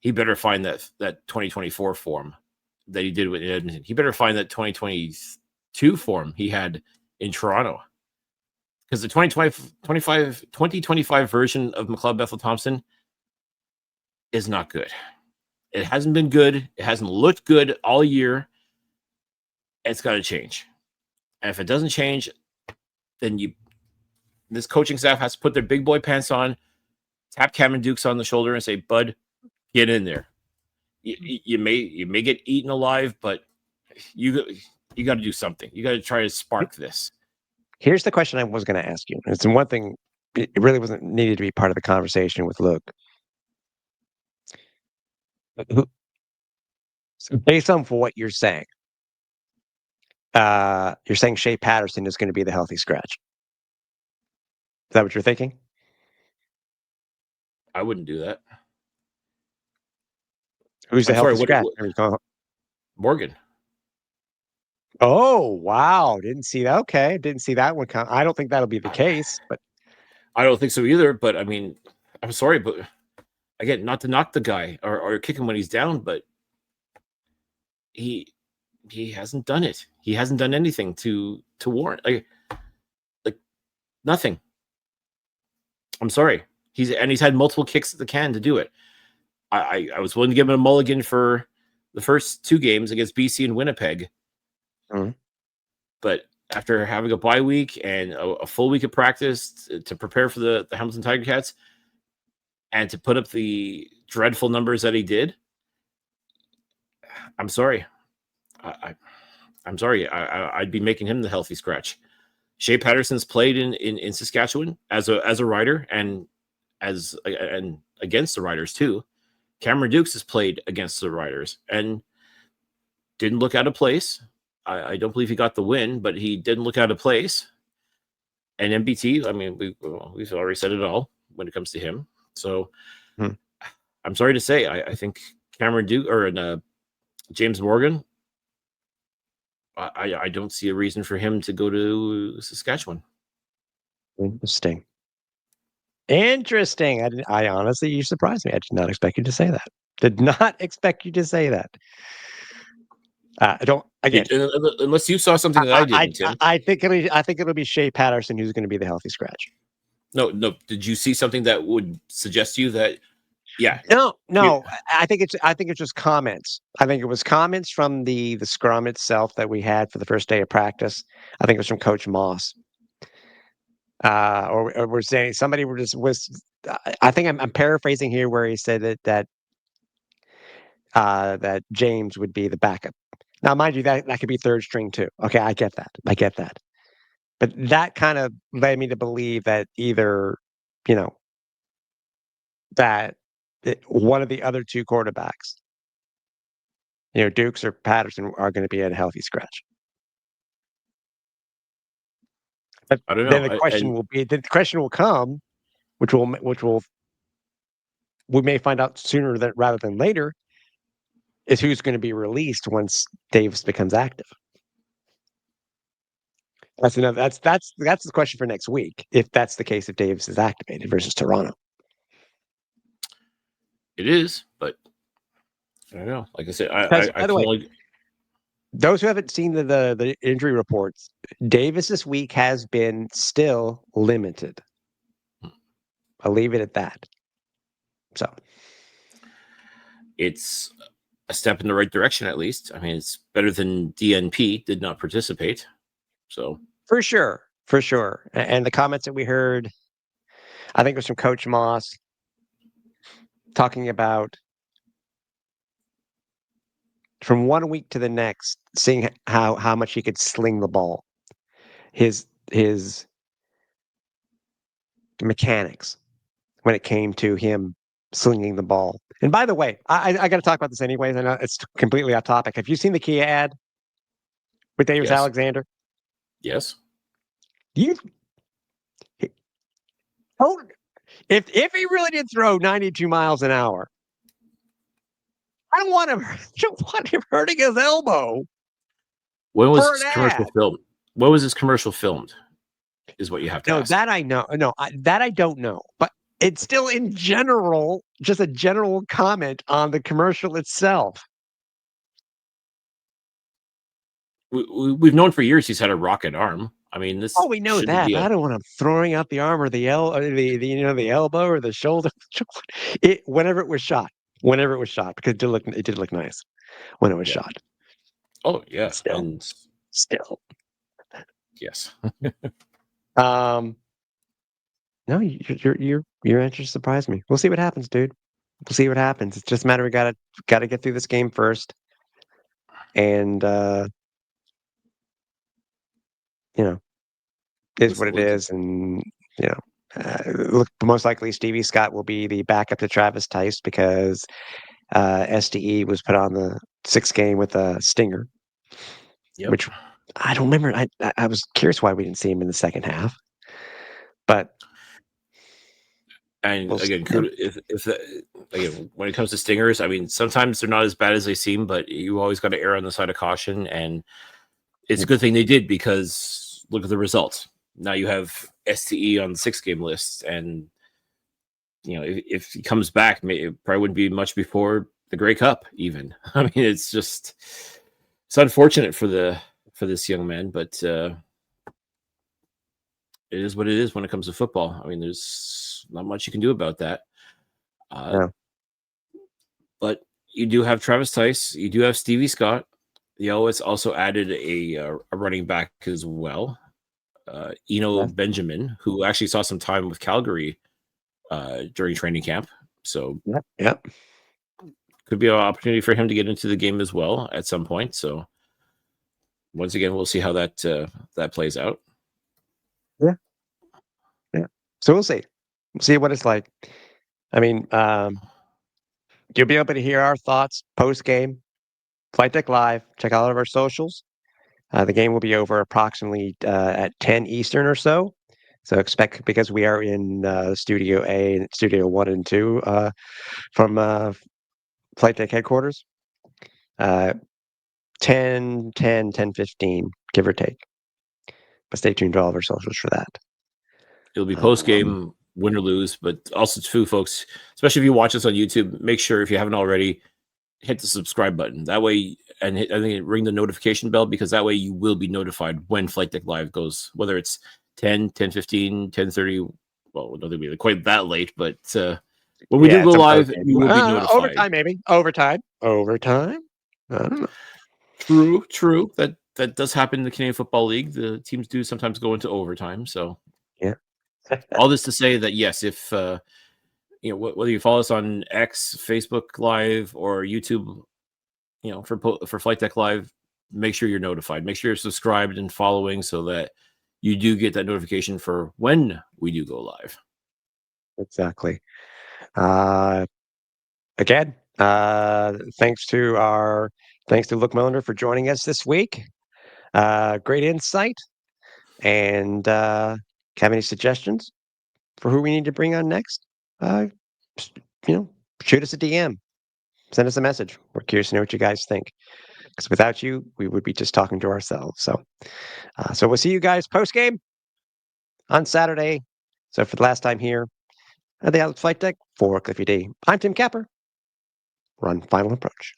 he better find that 2024 form that he did with Edmonton. He better find that 2022 form he had in Toronto. Because the 2025 version of McLeod Bethel Thompson is not good. It hasn't been good. It hasn't looked good all year. It's got to change. And if it doesn't change, then this coaching staff has to put their big boy pants on, tap Cameron Dukes on the shoulder and say, "Bud, get in there. You may get eaten alive, but you got to do something. You got to try to spark this." Here's the question I was going to ask you. It's one thing, it really wasn't needed to be part of the conversation with Luke. Based on what you're saying Shea Patterson is going to be the healthy scratch. Is that what you're thinking? I wouldn't do that. Who's the healthy scratch? Morgan. Oh, wow. Didn't see that. Okay. Didn't see that one. I don't think that'll be the case, but I don't think so either. But I mean, I'm sorry, but again, not to knock the guy or kick him when he's down, but he hasn't done it. He hasn't done anything to warrant like nothing. I'm sorry. He's had multiple kicks at the can to do it. I was willing to give him a mulligan for the first two games against BC and Winnipeg. Mm-hmm. But after having a bye week and a full week of practice to prepare for the Hamilton Tiger Cats and to put up the dreadful numbers that he did, I'm sorry. I'm sorry. I'd be making him the healthy scratch. Shea Patterson's played in Saskatchewan as a rider and against the Riders too. Cameron Dukes has played against the Riders and didn't look out of place. I don't believe he got the win, but he didn't look out of place. And MBT, I mean, we've already said it all when it comes to him. So I'm sorry to say, I think Cameron Duke or James Morgan, I don't see a reason for him to go to Saskatchewan. Interesting. I honestly, you surprised me. I did not expect you to say that. Did not expect you to say that. I don't. Again, unless you saw something that I didn't, Tim. I think it'll be Shea Patterson who's going to be the healthy scratch. No. Did you see something that would suggest to you that? Yeah. No. I think it's just comments. I think it was comments from the scrum itself that we had for the first day of practice. I think it was from Coach Moss. or we're saying somebody was. I think I'm paraphrasing here where he said that James would be the backup. Now, mind you, that could be third string too. Okay, I get that. But that kind of led me to believe that either, you know, that one of the other two quarterbacks, Dukes or Patterson, are going to be at a healthy scratch. But I don't then know. the question will come, which we may find out sooner rather than later, is who's going to be released once Davis becomes active. That's the question for next week. If that's the case, if Davis is activated versus Toronto, It is, but I don't know. Like I said, by the way, those who haven't seen the injury reports, Davis this week has been still limited. I'll leave it at that. So it's a step in the right direction, at least. I mean, it's better than DNP did not participate. So for sure. And the comments that we heard, I think it was from Coach Moss talking about from 1 week to the next, seeing how much he could sling the ball, his mechanics when it came to him slinging the ball. And by the way, I got to talk about this anyways. I know it's completely off topic. Have you seen the Kia ad with Davis Alexander? Yes. If he really did throw 92 miles an hour, I don't want him hurting his elbow. When was this commercial filmed? When was this commercial filmed? Is what you have to ask. No, that I know. No, that I don't know. But it's still in general, just a general comment on the commercial itself. We've known for years he's had a rocket arm. I mean, this. Oh, we know that. But I don't want him throwing out the arm or the elbow or the shoulder. Whenever it was shot, because it did look nice when it was shot. Oh yeah, still. Yes. No, your answer surprised me. We'll see what happens, dude. We'll see what happens. It's just a matter we gotta get through this game first, and is what it is, and look, most likely Stevie Scott will be the backup to Travis Tice because SDE was put on the 6th game with a stinger, which I don't remember. I was curious why we didn't see him in the second half, but. And again, when it comes to stingers, I mean, sometimes they're not as bad as they seem, but you always got to err on the side of caution. And it's a good thing they did, because look at the results. Now you have STE on the 6-game list, and if he comes back, it probably wouldn't be much before the Grey Cup. Even I mean, it's unfortunate for this young man, but it is what it is when it comes to football. I mean, there's not much you can do about that. But you do have Travis Tice. You do have Stevie Scott. The Alouettes also added a running back as well, Benjamin, who actually saw some time with Calgary during training camp. So could be an opportunity for him to get into the game as well at some point. So once again, we'll see how that plays out. Yeah. So we'll see. See what it's like. I mean, you'll be able to hear our thoughts post-game. Flightdeck Live. Check out all of our socials. The game will be over approximately at 10 Eastern or so. So expect, because we are in Studio A and Studio 1 and 2 from Flightdeck headquarters. 10:15, give or take. But stay tuned to all of our socials for that. It'll be post-game, win or lose, but also too, folks, especially if you watch us on YouTube, make sure, if you haven't already, hit the subscribe button. That way, and ring the notification bell, because that way you will be notified when Flightdeck Live goes, whether it's 10, 10:15, 10:30. Well, not be quite that late, but when we do go live, you will be notified. Overtime, maybe. Overtime. I don't know. True. That does happen in the Canadian Football League. The teams do sometimes go into overtime. So yeah. All this to say that yes, if whether you follow us on X, Facebook Live, or YouTube, for Flight Deck Live, make sure you're notified. Make sure you're subscribed and following so that you do get that notification for when we do go live. Exactly. Again, thanks to Luc Mullinder for joining us this week. Great insight. And have any suggestions for who we need to bring on next? Shoot us a DM. Send us a message. We're curious to know what you guys think. Because without you, we would be just talking to ourselves. So we'll see you guys post game on Saturday. So for the last time here at the Flight Deck for Cliffy D, I'm Tim Capper. Run Final Approach.